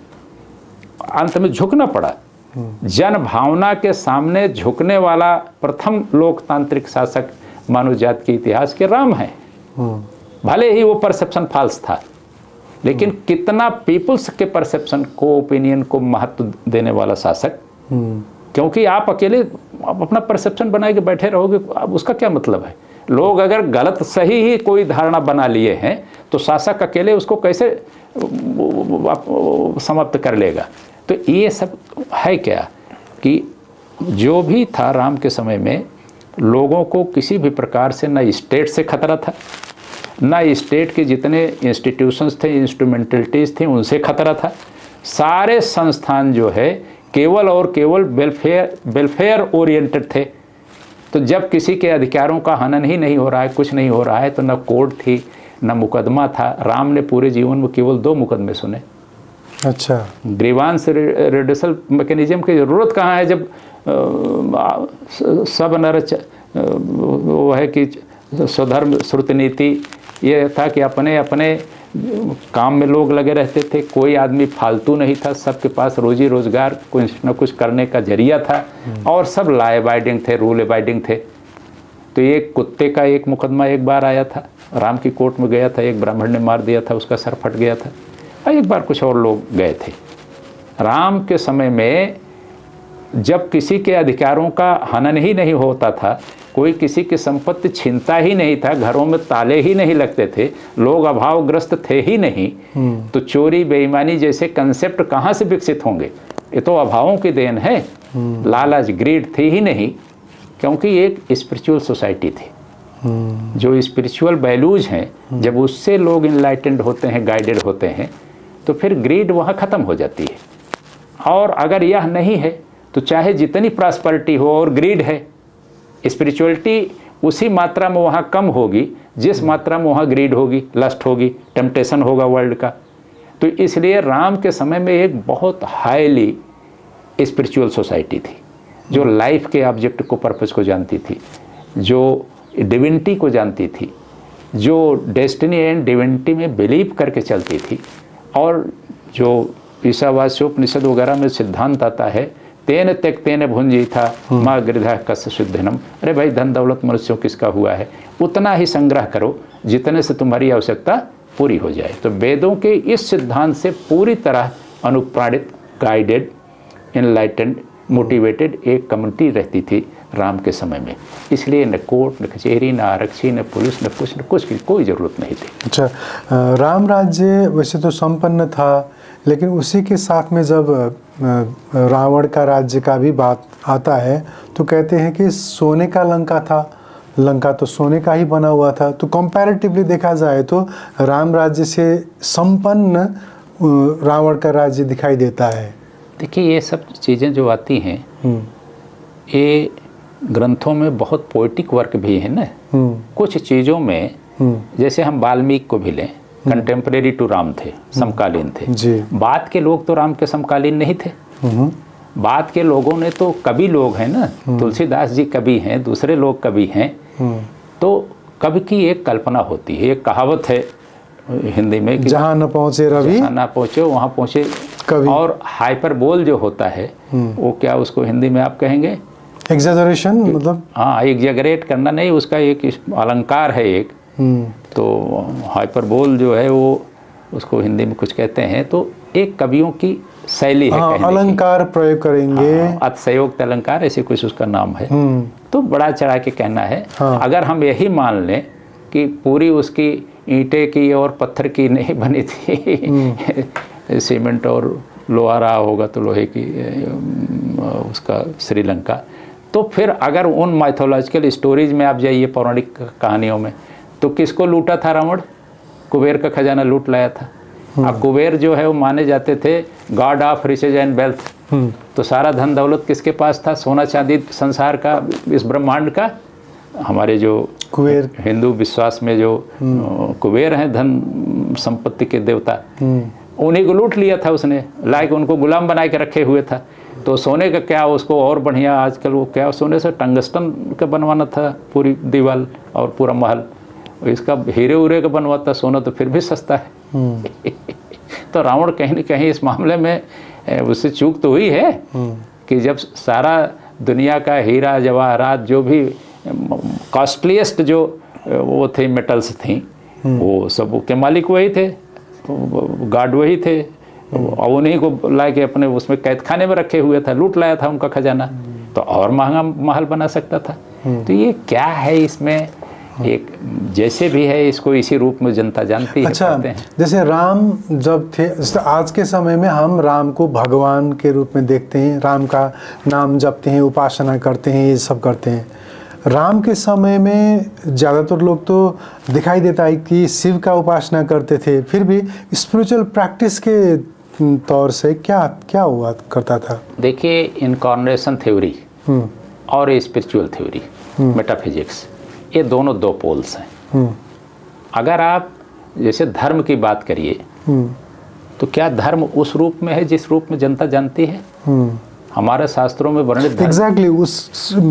अंत में झुकना पड़ा। जन भावना के सामने झुकने वाला प्रथम लोकतांत्रिक शासक मानव जाति के इतिहास के राम है। भले ही वो परसेप्शन फॉल्स था, लेकिन कितना पीपुल्स के परसेप्शन को, ओपिनियन को महत्व देने वाला शासक। क्योंकि आप अकेले अपना परसेप्शन बना के बैठे रहोगे, अब उसका क्या मतलब है? लोग अगर गलत सही ही कोई धारणा बना लिए हैं तो शासक अकेले उसको कैसे समाप्त कर लेगा? तो ये सब है क्या कि जो भी था राम के समय में, लोगों को किसी भी प्रकार से न स्टेट से खतरा था, न स्टेट के जितने इंस्टीट्यूशंस थे, इंस्ट्रूमेंटलिटीज़ थी, उनसे खतरा था। सारे संस्थान जो है केवल और केवल वेलफेयर ओरिएंटेड थे। तो जब किसी के अधिकारों का हनन ही नहीं हो रहा है, कुछ नहीं हो रहा है, तो न कोर्ट थी न मुकदमा था। राम ने पूरे जीवन में केवल 2 मुकदमे सुने। अच्छा, ग्रीवांस रिड्यूसल मैकेनिज्म की ज़रूरत कहाँ है जब सब नर वो है कि स्वधर्म श्रुति नीति, ये था कि अपने अपने काम में लोग लगे रहते थे, कोई आदमी फालतू नहीं था, सबके पास रोजी रोजगार कुछ न कुछ करने का जरिया था, और सब लॉ अबाइडिंग थे, रूल अबाइडिंग थे। तो एक कुत्ते का एक मुकदमा एक बार आया था, राम की कोर्ट में गया था, एक ब्राह्मण ने मार दिया था, उसका सर फट गया था, और एक बार कुछ और लोग गए थे। राम के समय में जब किसी के अधिकारों का हनन ही नहीं होता था, कोई किसी की संपत्ति छीनता ही नहीं था, घरों में ताले ही नहीं लगते थे, लोग अभावग्रस्त थे ही नहीं, तो चोरी बेईमानी जैसे कंसेप्ट कहाँ से विकसित होंगे? ये तो अभावों की देन है। लालच, ग्रीड थी ही नहीं, क्योंकि एक स्पिरिचुअल सोसाइटी थी। जो स्पिरिचुअल वैल्यूज हैं, जब उससे लोग इनलाइटेंड होते हैं, गाइडेड होते हैं, तो फिर ग्रीड वहाँ ख़त्म हो जाती है। और अगर यह नहीं है तो चाहे जितनी प्रॉस्पेरिटी हो और ग्रीड है, स्पिरिचुअलिटी उसी मात्रा में वहाँ कम होगी जिस मात्रा में वहाँ ग्रीड होगी, लस्ट होगी, टेम्पटेशन होगा वर्ल्ड का। तो इसलिए राम के समय में एक बहुत हाईली स्पिरिचुअल सोसाइटी थी, जो लाइफ के ऑब्जेक्ट को, पर्पस को जानती थी, जो डिविनिटी को जानती थी, जो डेस्टिनी एंड डिविनिटी में बिलीव करके चलती थी। और जो ईशावास्योपनिषद वगैरह में सिद्धांत आता है, तेन त्यक्तेन भुंजी था माँ गृधा कस्य शुद्धनम। अरे भाई, धन दौलत मनुष्यों किसका हुआ है, उतना ही संग्रह करो जितने से तुम्हारी आवश्यकता पूरी हो जाए। तो वेदों के इस सिद्धांत से पूरी तरह अनुप्राणित, गाइडेड, इनलाइटेंड, मोटिवेटेड एक कम्युनिटी रहती थी राम के समय में। इसलिए न कोर्ट, न कचहरी, न आरक्षी, न पुलिस, न कुछ की कोई ज़रूरत नहीं थी। अच्छा, राम राज्य वैसे तो संपन्न था, लेकिन उसी के साथ में जब रावण का राज्य का भी बात आता है तो कहते हैं कि सोने का लंका था, लंका तो सोने का ही बना हुआ था। तो कंपैरेटिवली देखा जाए तो राम राज्य से संपन्न रावण का राज्य दिखाई देता है। देखिए ये सब चीज़ें जो आती हैं ये ग्रंथों में बहुत पोइटिक वर्क भी है ना। कुछ चीज़ों में जैसे हम वाल्मीकि को भी लें, कंटेम्परेरी टू राम थे, समकालीन थे जी। बाद के लोग तो राम के समकालीन नहीं थे। बाद के लोगों ने तो कवि लोग हैं ना, तुलसीदास जी कवि हैं, दूसरे लोग कवि हैं, तो कवि की एक कल्पना होती है। एक कहावत है हिंदी में कि जहाँ न पहुँचे रवि, जहाँ ना पहुँचे वहाँ पहुँचे कवि। और हाइपरबोल जो होता है वो क्या उसको हिंदी में आप कहेंगे? एग्जैजरेशन, मतलब हाँ, एग्जैगरेट करना नहीं, उसका एक अलंकार है एक। तो हाइपरबोल जो है वो उसको हिंदी में कुछ कहते हैं। तो एक कवियों की शैली है कहने की। अलंकार प्रयोग करेंगे, अतिशयोक्त अलंकार ऐसे कुछ उसका नाम है। तो बड़ा चढ़ा के कहना है। अगर हम यही मान लें कि पूरी उसकी ईंटे की और पत्थर की नहीं बनी थी सीमेंट और लोहा रहा होगा तो लोहे की उसका श्रीलंका, तो फिर अगर उन माइथोलॉजिकल स्टोरीज में आप जाइए, पौराणिक कहानियों में, तो किसको लूटा था रावण? कुबेर का खजाना लूट लाया था। अब कुबेर जो है वो माने जाते थे god of riches and wealth. तो सारा धन दौलत किसके पास था? सोना चांदी संसार का, इस ब्रह्मांड का। हमारे जो कुबेर हिंदू विश्वास में जो कुबेर हैं धन संपत्ति के देवता, उन्हीं को लूट लिया था उसने, लाइक उनको गुलाम बना के रखे हुए था। तो सोने का क्या, उसको और बढ़िया आजकल वो क्या सोने से टंगस्टन का बनवाना था पूरी दीवार और पूरा महल, इसका हीरे उरे का बनवाता, सोना तो फिर भी सस्ता है। तो रावण कहीं न कहीं इस मामले में उससे चूक तो हुई है कि जब सारा दुनिया का हीरा जवाहरात जो भी कॉस्टलीस्ट जो वो थे मेटल्स थी, वो सब के मालिक वही थे, गार्ड वही थे, और उन्हीं को ला के अपने उसमें कैद खाने में रखे हुए था, लूट लाया था उनका खजाना, तो और महंगा महल बना सकता था। तो ये क्या है इसमें, एक जैसे भी है इसको इसी रूप में जनता जानती है। अच्छा, जैसे राम जब थे, आज के समय में हम राम को भगवान के रूप में देखते हैं, राम का नाम जपते हैं, उपासना करते हैं, ये सब करते हैं। राम के समय में ज़्यादातर लोग तो दिखाई देता है कि शिव का उपासना करते थे, फिर भी स्पिरिचुअल प्रैक्टिस के तौर से क्या क्या हुआ करता था? देखिए, इनकॉर्नेशन थ्योरी और स्पिरिचुअल थ्योरी, मेटाफिजिक्स, ये दोनों दो पोल्स हैं। अगर आप जैसे धर्म की बात करिए तो क्या धर्म उस रूप में है जिस रूप में जनता जानती है? हमारे शास्त्रों में वर्णित एग्जैक्टली उस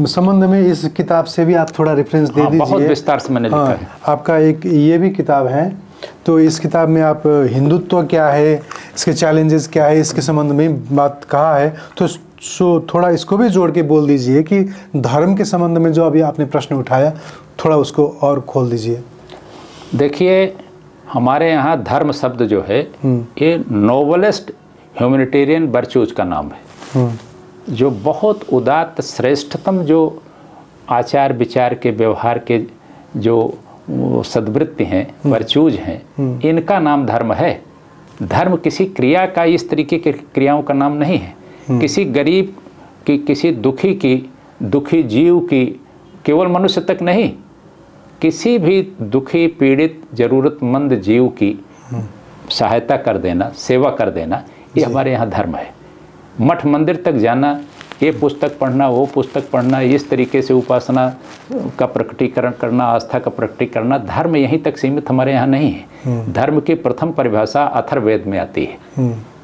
संबंध में इस किताब से भी आप थोड़ा रेफरेंस दे दीजिए। बहुत विस्तार से मैंने लिखा है। आपका एक ये भी किताब है, तो इस किताब में आप हिंदुत्व क्या है, इसके चैलेंजेस क्या है, इसके संबंध में बात कहा है, तो थोड़ा इसको भी जोड़ के बोल दीजिए कि धर्म के संबंध में जो अभी आपने प्रश्न उठाया, थोड़ा उसको और खोल दीजिए। देखिए, हमारे यहाँ धर्म शब्द जो है ये नोबलेस्ट ह्यूमैनिटेरियन वर्च्यूज का नाम है, जो बहुत उदात्त श्रेष्ठतम जो आचार विचार के व्यवहार के जो सद्वृत्ति हैं, वर्च्यूज हैं, इनका नाम धर्म है। धर्म किसी क्रिया का, इस तरीके की क्रियाओं का नाम नहीं है। किसी गरीब की, किसी दुखी जीव की, केवल मनुष्य तक नहीं, किसी भी दुखी पीड़ित ज़रूरतमंद जीव की सहायता कर देना, सेवा कर देना, ये हमारे यहाँ धर्म है। मठ मंदिर तक जाना, ये पुस्तक पढ़ना, वो पुस्तक पढ़ना, इस तरीके से उपासना का प्रकटीकरण करना, आस्था का प्रकटीकरण, धर्म यहीं तक सीमित हमारे यहाँ नहीं है। धर्म की प्रथम परिभाषा अथर्ववेद में आती है,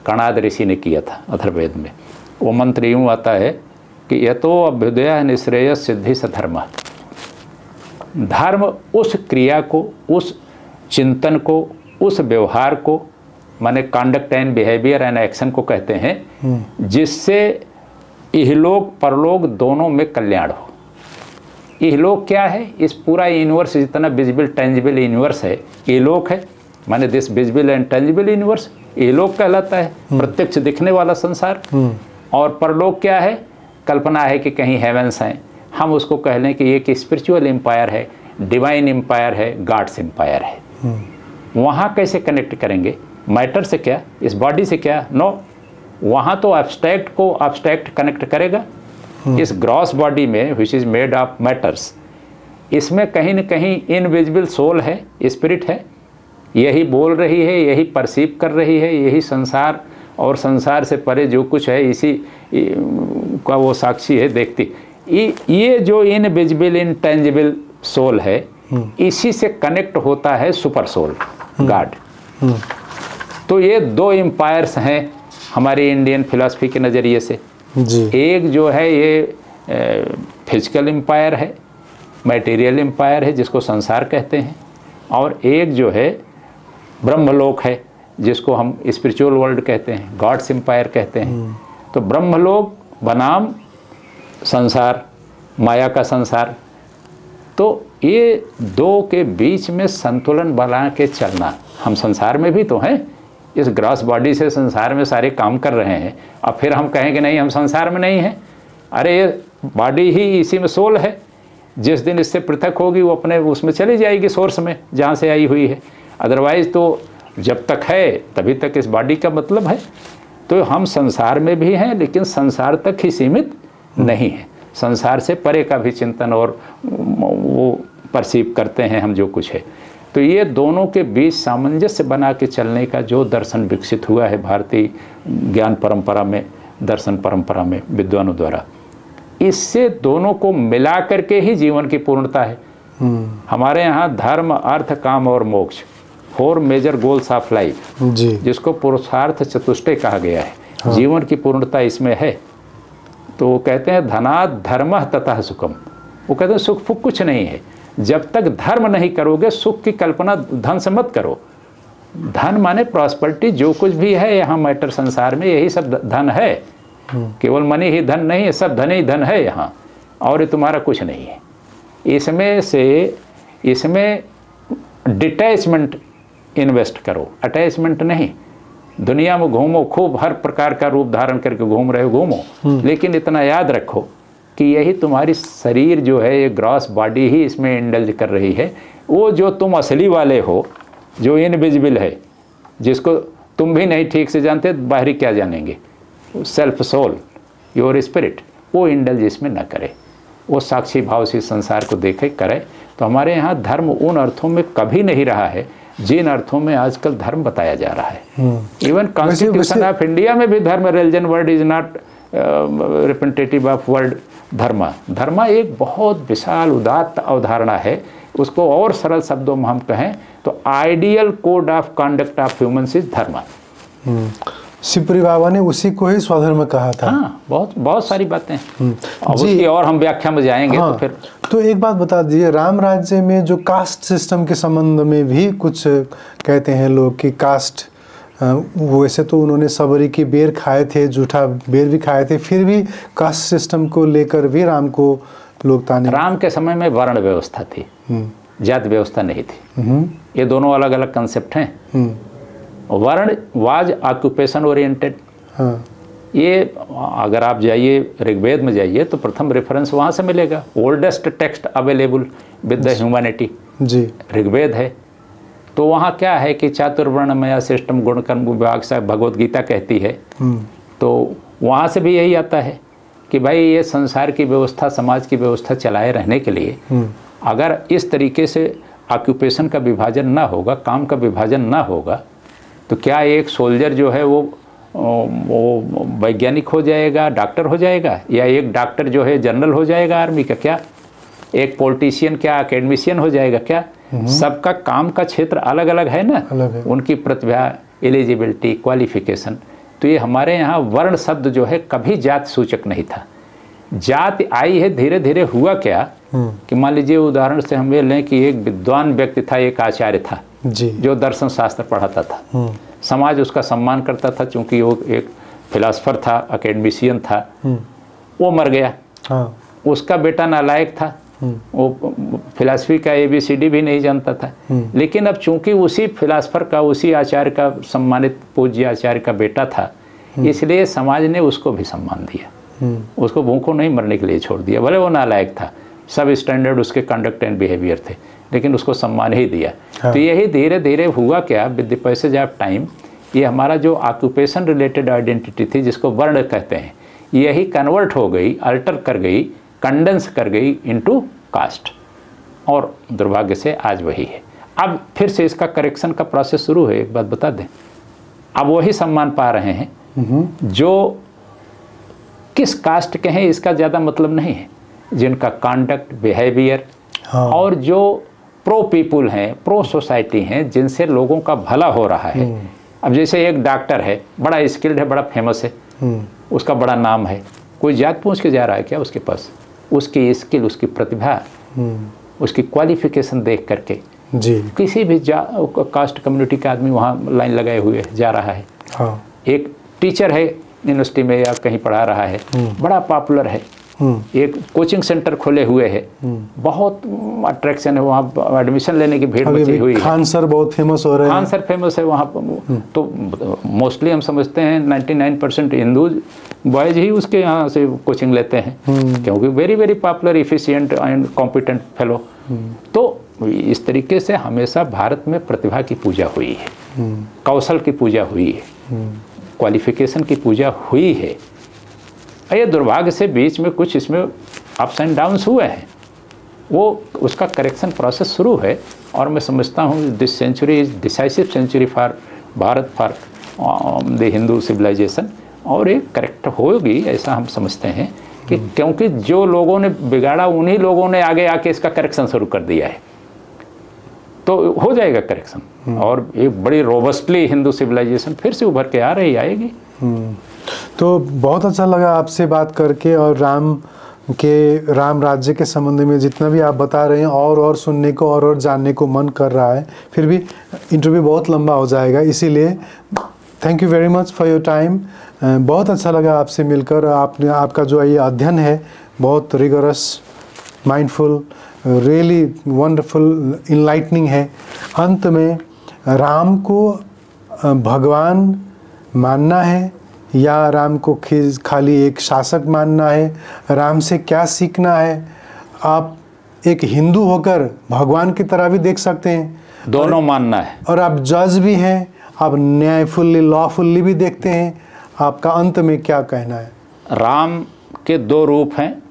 कणाद ऋषि ने किया था अथर्ववेद में। वो मंत्र यूँ आता है कि यतो अभ्युदय निश्रेय सिद्धि सधर्म। धर्म उस क्रिया को, उस चिंतन को, उस व्यवहार को, माने conduct and behaviour and action को कहते हैं, जिससे इहलोक परलोक दोनों में कल्याण हो। इहलोक क्या है? इस पूरा यूनिवर्स जितना विजिबल टेंजिबल यूनिवर्स है, इहलोक है, माने this visible and tangible universe इहलोक कहलाता है, प्रत्यक्ष दिखने वाला संसार। और परलोक क्या है? कल्पना है कि कहीं हेवेंस हैं, हम उसको कह लें कि एक स्पिरिचुअल एम्पायर है, डिवाइन एम्पायर है, गॉड्स एम्पायर है। वहाँ कैसे कनेक्ट करेंगे? मैटर से क्या, इस बॉडी से क्या? नो, वहाँ तो एब्स्ट्रैक्ट को एब्स्ट्रैक्ट कनेक्ट करेगा। इस ग्रॉस बॉडी में which is made of matters, इसमें कहीं न कहीं इनविजिबल सोल है, स्पिरिट है, यही बोल रही है, यही परसीव कर रही है, यही संसार और संसार से परे जो कुछ है इसी का वो साक्षी है, देखती। ये जो इनविजिबल इनटेंजिबल सोल है, इसी से कनेक्ट होता है सुपर सोल गॉड। तो ये दो एम्पायर्स हैं हमारी इंडियन फिलॉसफी के नज़रिए से जी। एक जो है ये फिजिकल एम्पायर है, मटेरियल एम्पायर है जिसको संसार कहते हैं, और एक जो है ब्रह्मलोक है जिसको हम स्पिरिचुअल वर्ल्ड कहते हैं, गॉड्स एम्पायर कहते हैं। तो ब्रह्मलोक बनाम संसार, माया का संसार, तो ये दो के बीच में संतुलन बना के चलना। हम संसार में भी तो हैं, इस ग्रॉस बॉडी से संसार में सारे काम कर रहे हैं, अब फिर हम कहें कि नहीं हम संसार में नहीं हैं। अरे ये बॉडी ही इसी में सोल है, जिस दिन इससे पृथक होगी वो अपने उसमें चली जाएगी सोर्स में जहाँ से आई हुई है। अदरवाइज़ तो जब तक है तभी तक इस बॉडी का मतलब है। तो हम संसार में भी हैं लेकिन संसार तक ही सीमित नहीं है, संसार से परे का भी चिंतन और वो परसीव करते हैं हम जो कुछ है। तो ये दोनों के बीच सामंजस्य बना के चलने का जो दर्शन विकसित हुआ है भारतीय ज्ञान परंपरा में, दर्शन परंपरा में विद्वानों द्वारा, इससे दोनों को मिला करके ही जीवन की पूर्णता है। हमारे यहाँ धर्म, अर्थ, काम और मोक्ष, 4 मेजर गोल्स ऑफ लाइफ, जिसको पुरुषार्थ चतुष्टय कहा गया है। हाँ। जीवन की पूर्णता इसमें है। तो वो कहते हैं धनात् धर्मः ततः सुखम। वो कहते हैं सुख फुख कुछ नहीं है, जब तक धर्म नहीं करोगे सुख की कल्पना धन से मत करो। धन माने प्रॉस्पेरिटी, जो कुछ भी है यहाँ मैटर संसार में यही सब धन है, केवल मनी ही धन नहीं है, सब धन ही धन है यहाँ, और ये तुम्हारा कुछ नहीं है। इसमें डिटैचमेंट इन्वेस्ट करो, अटैचमेंट नहीं। दुनिया में घूमो खूब, हर प्रकार का रूप धारण करके घूम रहे हो, घूमो, लेकिन इतना याद रखो कि यही तुम्हारी शरीर जो है, ये ग्रॉस बॉडी ही इसमें इंडल्ज कर रही है। वो जो तुम असली वाले हो, जो इनविजिबल है, जिसको तुम भी नहीं ठीक से जानते, बाहरी क्या जानेंगे, सेल्फ सोल, योर स्पिरिट, वो इंडल्ज इसमें न करे, वो साक्षी भाव से संसार को देखे करे। तो हमारे यहाँ धर्म उन अर्थों में कभी नहीं रहा है जिन अर्थों में आजकल धर्म बताया जा रहा है। इवन कॉन्स्टिट्यूशन ऑफ इंडिया में भी धर्म, religion word is not representative of word धर्म। धर्म एक बहुत विशाल उदात्त अवधारणा है। उसको और सरल शब्दों में हम कहें तो ideal code of conduct of humans is धर्म। शिवपुरी बाबा ने उसी को ही स्वधर्म कहा था। हाँ, बहुत सारी बातें अब उसकी और हम व्याख्या में जाएंगे। हाँ, तो फिर तो एक बात बता दीजिए, राम राज्य में जो कास्ट सिस्टम के संबंध में भी कुछ कहते हैं लोग कि कास्ट, वैसे तो उन्होंने सबरी की बेर खाए थे, जूठा बेर भी खाए थे, फिर भी कास्ट सिस्टम को लेकर भी राम को लोग ताने। राम के समय में वर्ण व्यवस्था थी, जाति व्यवस्था नहीं थी। ये दोनों अलग अलग कंसेप्ट हैं। वर्ण वाज ऑक्यूपेशन ओरिएंटेड। हाँ। ये अगर आप जाइए ऋग्वेद में जाइए तो प्रथम रेफरेंस वहाँ से मिलेगा, oldest text available with the humanity जी ऋग्वेद है। तो वहाँ क्या है कि चातुर्वर्णमय सिस्टम गुण कर्म विभाग से भगवद गीता कहती है। तो वहाँ से भी यही आता है कि भाई ये संसार की व्यवस्था, समाज की व्यवस्था चलाए रहने के लिए अगर इस तरीके से ऑक्यूपेशन का विभाजन ना होगा, काम का विभाजन ना होगा, तो क्या एक सोल्जर जो है वो वैज्ञानिक हो जाएगा, डॉक्टर हो जाएगा, या एक डॉक्टर जो है जनरल हो जाएगा आर्मी का, क्या एक पॉलिटिशियन क्या एकेडमिशियन हो जाएगा क्या? सबका काम का क्षेत्र अलग अलग है ना, अलग है। उनकी प्रतिभा, एलिजिबिलिटी, क्वालिफिकेशन। तो ये हमारे यहाँ वर्ण शब्द जो है कभी जात सूचक नहीं था। जाति आई है धीरे धीरे। हुआ क्या कि मान लीजिए उदाहरण से हम ये लें कि एक विद्वान व्यक्ति था, एक आचार्य था जी, जो दर्शन शास्त्र पढ़ाता था। समाज उसका सम्मान करता था क्योंकि वो एक फिलासफर था, एकेडमिशियन था। वो मर गया। हाँ। उसका बेटा नालायक था, वो फिलासफी का ABCD भी नहीं जानता था। लेकिन अब चूंकि उसी फिलासफर का, उसी आचार्य का, सम्मानित पूज्य आचार्य का बेटा था, इसलिए समाज ने उसको भी सम्मान दिया। उसको भूखों नहीं मरने के लिए छोड़ दिया। भले वो नालायक था, सब स्टैंडर्ड उसके कंडक्ट एंड बिहेवियर थे, लेकिन उसको सम्मान ही दिया। हाँ। तो यही धीरे धीरे हुआ क्या, with the passage of time, ये हमारा जो ऑक्यूपेशन रिलेटेड आइडेंटिटी थी, जिसको वर्ण कहते हैं, यही कन्वर्ट हो गई, अल्टर कर गई, कंडेंस कर गई इनटू कास्ट। और दुर्भाग्य से आज वही है। अब फिर से इसका करेक्शन का प्रोसेस शुरू है। एक बात बता दें, अब वही सम्मान पा रहे हैं जो किस कास्ट के हैं इसका ज़्यादा मतलब नहीं है, जिनका कॉन्डक्ट, बिहेवियर और जो प्रो पीपुल हैं, प्रो सोसाइटी हैं, जिनसे लोगों का भला हो रहा है। अब जैसे एक डॉक्टर है, बड़ा स्किल्ड है, बड़ा फेमस है, उसका बड़ा नाम है, कोई जात पूछ के जा रहा है क्या उसके पास? उसकी स्किल, उसकी प्रतिभा, उसकी क्वालिफिकेशन देख करके जी किसी भी कास्ट कम्युनिटी का आदमी वहाँ लाइन लगाए हुए जा रहा है। हाँ। एक टीचर है यूनिवर्सिटी में या कहीं पढ़ा रहा है, बड़ा पॉपुलर है, एक कोचिंग सेंटर खोले हुए है, बहुत अट्रैक्शन है वहाँ, एडमिशन लेने की भीड़ मची हुई है। खान सर बहुत फेमस हो रहे हैं। खान सर फेमस है वहाँ। तो मोस्टली हम समझते हैं 99% हिंदू बॉयज ही उसके यहाँ से कोचिंग लेते हैं, क्योंकि very very popular, efficient and competent fellow. तो इस तरीके से हमेशा भारत में प्रतिभा की पूजा हुई है, कौशल की पूजा हुई है, क्वालिफिकेशन की पूजा हुई है। ये दुर्भाग्य से बीच में कुछ इसमें अप्स एंड डाउन्स हुए हैं, वो उसका करेक्शन प्रोसेस शुरू है। और मैं समझता हूँ this century is decisive century for Bharat, for the Hindu civilization, और एक करेक्ट होगी ऐसा हम समझते हैं कि क्योंकि जो लोगों ने बिगाड़ा उन्हीं लोगों ने आगे आके इसका करेक्शन शुरू कर दिया है, तो हो जाएगा करेक्शन और एक बड़ी रोबस्टली हिंदू सिविलाइजेशन फिर से उभर के आ रही आएगी। तो बहुत अच्छा लगा आपसे बात करके, और राम राज्य के संबंध में जितना भी आप बता रहे हैं और सुनने को और जानने को मन कर रहा है। फिर भी इंटरव्यू बहुत लंबा हो जाएगा, इसीलिए thank you very much for your time. बहुत अच्छा लगा आपसे मिलकर। आपका जो ये अध्ययन है बहुत rigorous, mindful, really wonderful, enlightening है। अंत में राम को भगवान मानना है या राम को खाली एक शासक मानना है, राम से क्या सीखना है? आप एक हिंदू होकर भगवान की तरह भी देख सकते हैं, दोनों मानना है, और आप जज भी हैं, आप न्यायफुल्ली, लॉफुल्ली भी देखते हैं। आपका अंत में क्या कहना है? राम के दो रूप हैं,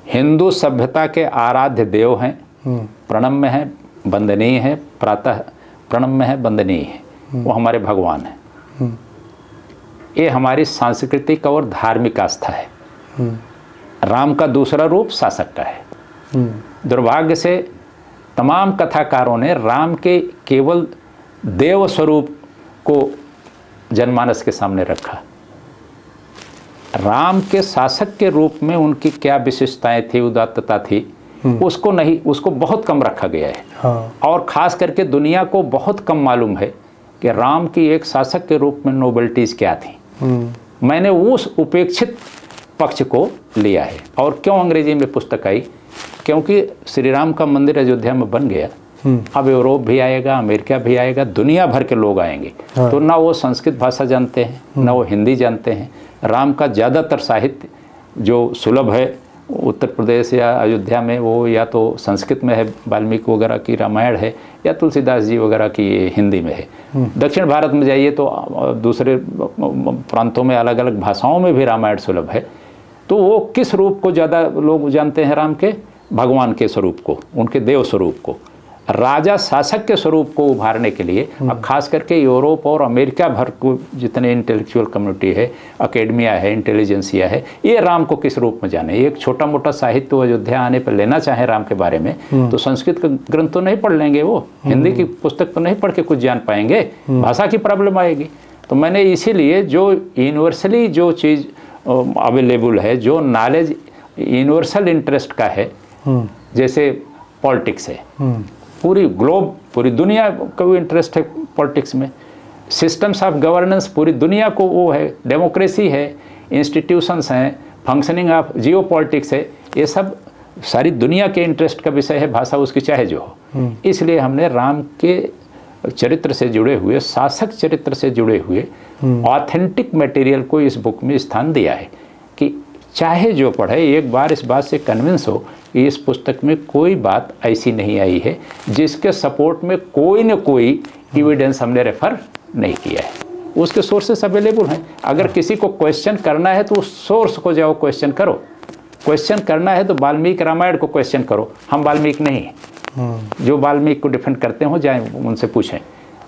हिंदू सभ्यता के आराध्य देव हैं, प्रणम्य है, वंदनीय है, प्रातः प्रणम्य है, वंदनीय है, वो हमारे भगवान हैं। ये हमारी सांस्कृतिक और धार्मिक आस्था है। राम का दूसरा रूप शासक का है। दुर्भाग्य से तमाम कथाकारों ने राम के केवल देव स्वरूप को जनमानस के सामने रखा। राम के शासक के रूप में उनकी क्या विशेषताएं थी, उदात्तता थी, उसको नहीं, उसको बहुत कम रखा गया है। हाँ। और ख़ास करके दुनिया को बहुत कम मालूम है कि राम की एक शासक के रूप में नोबेलिटीज़ क्या थी। मैंने उस उपेक्षित पक्ष को लिया है। और क्यों अंग्रेजी में पुस्तक आई? क्योंकि श्री राम का मंदिर अयोध्या में बन गया, अब यूरोप भी आएगा, अमेरिका भी आएगा, दुनिया भर के लोग आएंगे। हाँ। तो ना वो संस्कृत भाषा जानते हैं, ना वो हिंदी जानते हैं। राम का ज़्यादातर साहित्य जो सुलभ है उत्तर प्रदेश या अयोध्या में, वो या तो संस्कृत में है, वाल्मीकि वगैरह की रामायण है, या तुलसीदास जी वगैरह की हिंदी में है। दक्षिण भारत में जाइए तो दूसरे प्रांतों में अलग अलग भाषाओं में भी रामायण सुलभ है। तो वो किस रूप को ज़्यादा लोग जानते हैं? राम के भगवान के स्वरूप को, उनके देव स्वरूप को, राजा शासक के स्वरूप को उभारने के लिए अब खास करके यूरोप और अमेरिका भर को जितने इंटेलेक्चुअल कम्युनिटी है, अकेडमिया है, इंटेलिजेंसिया है, ये राम को किस रूप में जाने। एक छोटा मोटा साहित्य अयोध्या आने पर लेना चाहे राम के बारे में तो संस्कृत का ग्रंथ तो नहीं पढ़ लेंगे, वो हिंदी की पुस्तक तो नहीं पढ़ के कुछ जान पाएंगे, भाषा की प्रॉब्लम आएगी। तो मैंने इसीलिए जो यूनिवर्सली जो चीज़ अवेलेबल है, जो नॉलेज यूनिवर्सल इंटरेस्ट का है, जैसे पॉलिटिक्स है, पूरी ग्लोब, पूरी दुनिया का इंटरेस्ट है पॉलिटिक्स में, सिस्टम्स ऑफ गवर्नेंस पूरी दुनिया को वो है, डेमोक्रेसी है, इंस्टीट्यूशंस हैं, फंक्शनिंग ऑफ जियो पॉलिटिक्स है, ये सब सारी दुनिया के इंटरेस्ट का विषय है, भाषा उसकी चाहे जो हो। इसलिए हमने राम के चरित्र से जुड़े हुए, शासक चरित्र से जुड़े हुए ऑथेंटिक मटेरियल को इस बुक में स्थान दिया है कि चाहे जो पढ़े एक बार इस बात से कन्विंस हो कि इस पुस्तक में कोई बात ऐसी नहीं आई है जिसके सपोर्ट में कोई न कोई एविडेंस हमने रेफर नहीं किया है। उसके सोर्सेस अवेलेबल हैं। अगर किसी को क्वेश्चन करना है तो उस सोर्स को जाओ क्वेश्चन करो। क्वेश्चन करना है तो वाल्मीकि रामायण को क्वेश्चन करो, हम वाल्मीकि नहीं हैं। जो वाल्मीकि को डिफेंड करते हो जाए उनसे पूछें।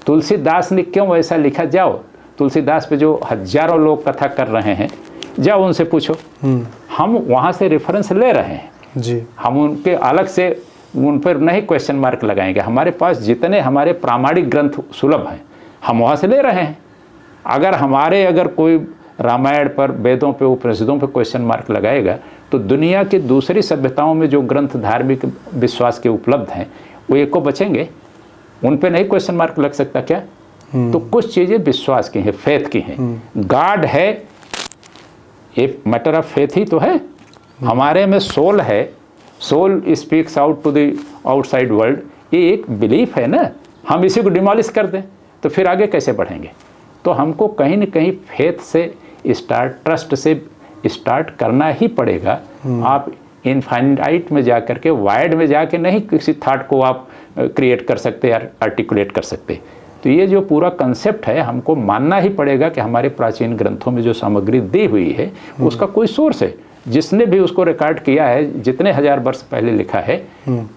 तुलसीदास ने क्यों ऐसा लिखा, जाओ तुलसीदास पे जो हजारों लोग कथा कर रहे हैं जाओ उनसे पूछो। हम वहाँ से रेफरेंस ले रहे हैं जी, हम उनके अलग से उन पर नहीं क्वेश्चन मार्क लगाएंगे। हमारे पास जितने हमारे प्रामाणिक ग्रंथ सुलभ हैं हम वहाँ से ले रहे हैं। अगर कोई रामायण पर, वेदों पे, उपनिषदों पे क्वेश्चन मार्क लगाएगा तो दुनिया की दूसरी सभ्यताओं में जो ग्रंथ धार्मिक विश्वास के उपलब्ध हैं वो एको बचेंगे, उन पे नहीं क्वेश्चन मार्क लग सकता क्या? तो कुछ चीज़ें विश्वास की हैं, फेथ की हैं। गॉड है, ये मैटर ऑफ फेथ ही तो है। हमारे में सोल है, soul speaks out to the outside world, ये एक बिलीफ है ना। हम इसी को डिमोलिश कर दें तो फिर आगे कैसे बढ़ेंगे? तो हमको कहीं न कहीं फेथ से स्टार्ट, ट्रस्ट से स्टार्ट करना ही पड़ेगा। आप इनफाइनाइट में जा कर के, वाइड में जाके नहीं किसी थॉट को आप क्रिएट कर सकते, आर्टिकुलेट कर सकते। तो ये जो पूरा कंसेप्ट है हमको मानना ही पड़ेगा कि हमारे प्राचीन ग्रंथों में जो सामग्री दी हुई है उसका कोई सोर्स है, जिसने भी उसको रिकॉर्ड किया है, जितने हजार वर्ष पहले लिखा है।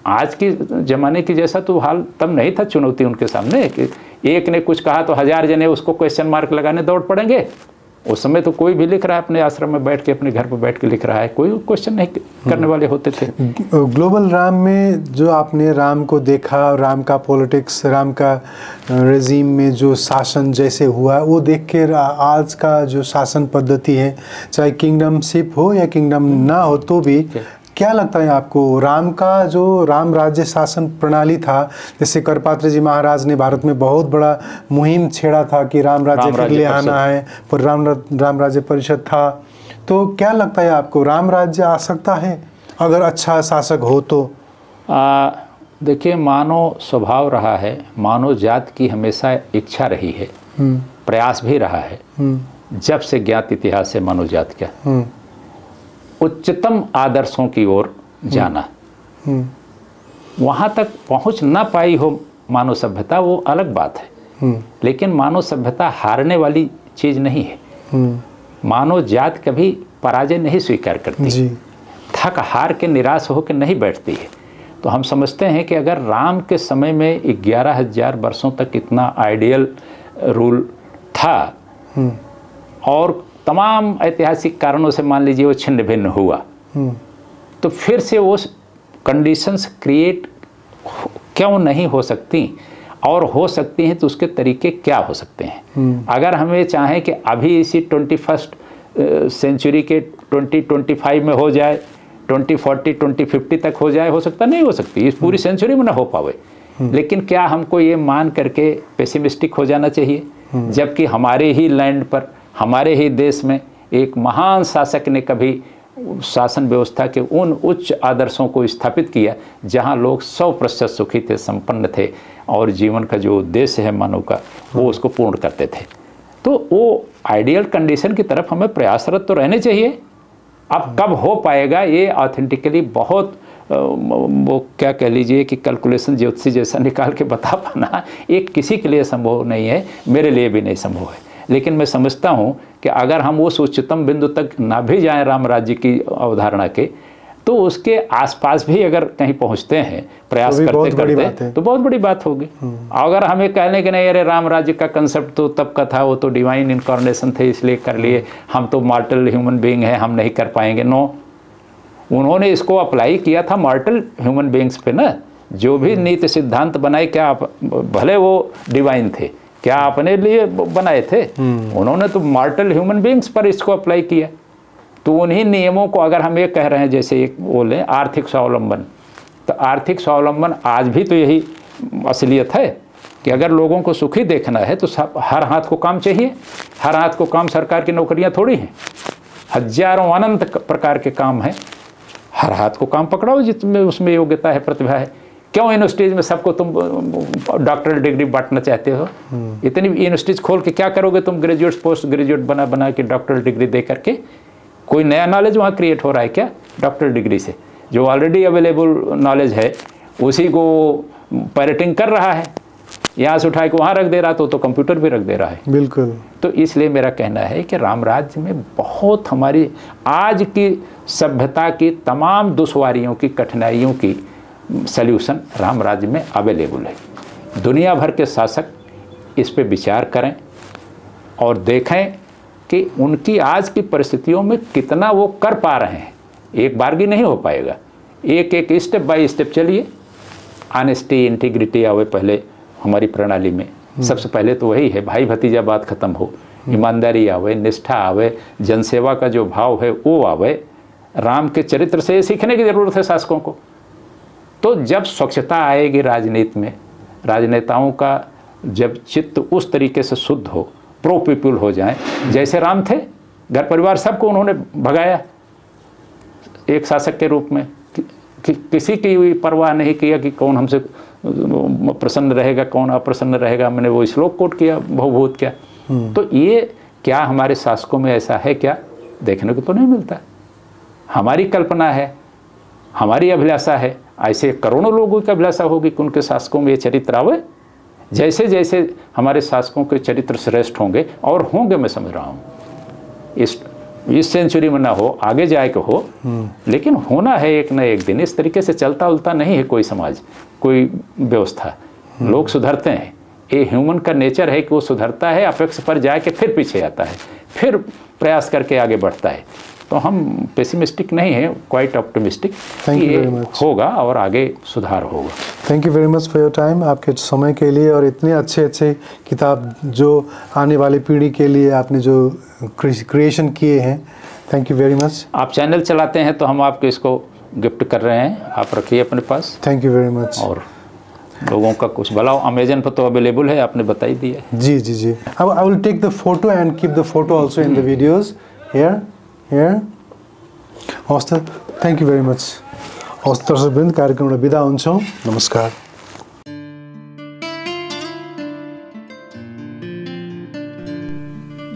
आज के ज़माने की जैसा तो हाल तब नहीं था, चुनौती उनके सामने कि एक ने कुछ कहा तो हजार जने उसको क्वेश्चन मार्क लगाने दौड़ पड़ेंगे। उस समय तो कोई भी लिख रहा है अपने आश्रम में बैठ के, अपने घर पर बैठ के लिख रहा है, कोई क्वेश्चन नहीं करने वाले होते थे। ग्लोबल राम में जो आपने राम को देखा, राम का पॉलिटिक्स, राम का रेजीम में जो शासन जैसे हुआ, वो देख के आज का जो शासन पद्धति है, चाहे किंगडमशिप हो या किंगडम ना हो, तो भी क्या लगता है आपको राम का जो राम राज्य शासन प्रणाली था, जैसे करपात्र जी महाराज ने भारत में बहुत बड़ा मुहिम छेड़ा था कि राम राज्य फिर ले आना है, पर राम राज्य परिषद था, तो क्या लगता है आपको राम राज्य आ सकता है अगर अच्छा शासक हो तो? देखिए, मानव स्वभाव रहा है, मानव जात की हमेशा इच्छा रही है, प्रयास भी रहा है, जब से ज्ञात इतिहास है मानव जात का, उच्चतम आदर्शों की ओर जाना। वहाँ तक पहुँच ना पाई हो मानव सभ्यता, वो अलग बात है, लेकिन मानव सभ्यता हारने वाली चीज़ नहीं है। मानव जात कभी पराजय नहीं स्वीकार करती जी। थक हार के निराश होकर नहीं बैठती है। तो हम समझते हैं कि अगर राम के समय में 11,000 वर्षों तक इतना आइडियल रूल था और तमाम ऐतिहासिक कारणों से मान लीजिए वो छिन्न भिन्न हुआ, तो फिर से वो कंडीशंस क्रिएट क्यों नहीं हो सकती, और हो सकती हैं तो उसके तरीके क्या हो सकते हैं? अगर हमें चाहें कि अभी इसी 21st सेंचुरी के 2025 में हो जाए, 2040 2050 तक हो जाए, हो सकता नहीं हो सकती, इस पूरी सेंचुरी में ना हो पावे। लेकिन क्या हमको ये मान करके पेसिमिस्टिक हो जाना चाहिए? जबकि हमारे ही लैंड पर, हमारे ही देश में एक महान शासक ने कभी शासन व्यवस्था के उन उच्च आदर्शों को स्थापित किया जहां लोग 100% सुखी थे, संपन्न थे, और जीवन का जो उद्देश्य है मानव का वो उसको पूर्ण करते थे। तो वो आइडियल कंडीशन की तरफ हमें प्रयासरत तो रहने चाहिए। अब कब हो पाएगा ये ऑथेंटिकली बहुत वो क्या कह लीजिए कि कैलकुलेशन ज्योतिषी जैसा निकाल के बता पाना एक किसी के लिए संभव नहीं है, मेरे लिए भी नहीं संभव है। लेकिन मैं समझता हूँ कि अगर हम उस उच्चतम बिंदु तक ना भी जाएं राम राज्य की अवधारणा के, तो उसके आसपास भी अगर कहीं पहुँचते हैं प्रयास करते करते तो बहुत बड़ी बात होगी। अगर हमें कहने के नहीं अरे राम राज्य का कंसेप्ट तो तब का था, वो तो डिवाइन इनकारनेशन थे इसलिए कर लिए, हम तो मॉर्टल ह्यूमन बीइंग हैं, हम नहीं कर पाएंगे, नो। उन्होंने इसको अप्लाई किया था मॉर्टल ह्यूमन बीइंग्स पे ना, जो भी नीति सिद्धांत बनाए, क्या भले वो डिवाइन थे, क्या अपने लिए बनाए थे? उन्होंने तो मॉर्टल ह्यूमन बीइंग्स पर इसको अप्लाई किया। तो उन्हीं नियमों को अगर हम ये कह रहे हैं, जैसे एक बोले आर्थिक स्वावलंबन, तो आर्थिक स्वावलंबन आज भी तो यही असलियत है कि अगर लोगों को सुखी देखना है तो हर हाथ को काम चाहिए। हर हाथ को काम सरकार की नौकरियां थोड़ी हैं, हजारों अनंत प्रकार के काम हैं। हर हाथ को काम पकड़ाओ जिसमें उसमें योग्यता है, प्रतिभा है। क्यों यूनिवर्सिटीज़ में सबको तुम डॉक्टरेट डिग्री बांटना चाहते हो? इतनी यूनिवर्सिटीज़ खोल के क्या करोगे तुम? ग्रेजुएट पोस्ट ग्रेजुएट बना बना के डॉक्टरेट डिग्री दे करके कोई नया नॉलेज वहाँ क्रिएट हो रहा है क्या? डॉक्टरेट डिग्री से जो ऑलरेडी अवेलेबल नॉलेज है उसी को पैरेटिंग कर रहा है, यहाँ से उठा के वहाँ रख दे रहा, तो कंप्यूटर भी रख दे रहा है। बिल्कुल। तो इसलिए मेरा कहना है कि राम राज्य में बहुत हमारी आज की सभ्यता की तमाम दुश्वारियों की, कठिनाइयों की सल्यूशन राम राज्य में अवेलेबल है। दुनिया भर के शासक इस पे विचार करें और देखें कि उनकी आज की परिस्थितियों में कितना वो कर पा रहे हैं। एक बार भी नहीं हो पाएगा, एक एक स्टेप बाय स्टेप चलिए। ऑनेस्टी, इंटीग्रिटी आवे पहले हमारी प्रणाली में, सबसे पहले तो वही है, भाई भतीजा बात खत्म हो, ईमानदारी आवे, निष्ठा आवे, जनसेवा का जो भाव है वो आवे। राम के चरित्र से सीखने की ज़रूरत है शासकों को। तो जब स्वच्छता आएगी राजनीति में, राजनेताओं का जब चित्त उस तरीके से शुद्ध हो, प्रो पीपुल हो जाए, जैसे राम थे, घर परिवार सबको उन्होंने भगाया एक शासक के रूप में, किसी की परवाह नहीं किया कि कौन हमसे प्रसन्न रहेगा कौन अप्रसन्न रहेगा। मैंने वो श्लोक कोट किया, बहुभूत क्या। तो ये क्या हमारे शासकों में ऐसा है क्या? देखने को तो नहीं मिलता। हमारी कल्पना है, हमारी अभिलाषा है, ऐसे करोड़ों लोगों की अभिलाषा होगी कि उनके शासकों में ये चरित्र आवे। जैसे जैसे हमारे शासकों के चरित्र श्रेष्ठ होंगे, और होंगे, मैं समझ रहा हूँ, इस सेंचुरी में ना हो, आगे जाए के हो, लेकिन होना है एक न एक दिन। इस तरीके से चलता उलता नहीं है कोई समाज, कोई व्यवस्था। लोग सुधरते हैं, ये ह्यूमन का नेचर है कि वो सुधरता है, अपेक्ष पर जाके फिर पीछे आता है, फिर प्रयास करके आगे बढ़ता है। तो हम पेसिमिस्टिक नहीं हैं, क्वाइट ऑप्टिमिस्टिक, ये होगा और आगे सुधार होगा। Thank you very much for your time, आपके समय के लिए, और इतने अच्छे अच्छे किताब जो आने वाली पीढ़ी के लिए आपने जो क्रिएशन किए हैं, थैंक यू वेरी मच। आप चैनल चलाते हैं तो हम आपको इसको गिफ्ट कर रहे हैं, आप रखिए अपने पास। Thank you very much. और लोगों का कुछ भलाओ, अमेजन पर तो अवेलेबल है, आपने बता ही दिया। जी जी जी, I will take the photo and keep the photo also in the videos here here. हवस् त, थ्याङ्क यू भेरी मच। हवस् दर्शकवृन्द, कार्यक्रमबाट बिदा हुन्छौँ, नमस्कार।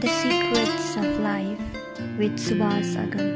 The Secrets of Life with Subhas Agam।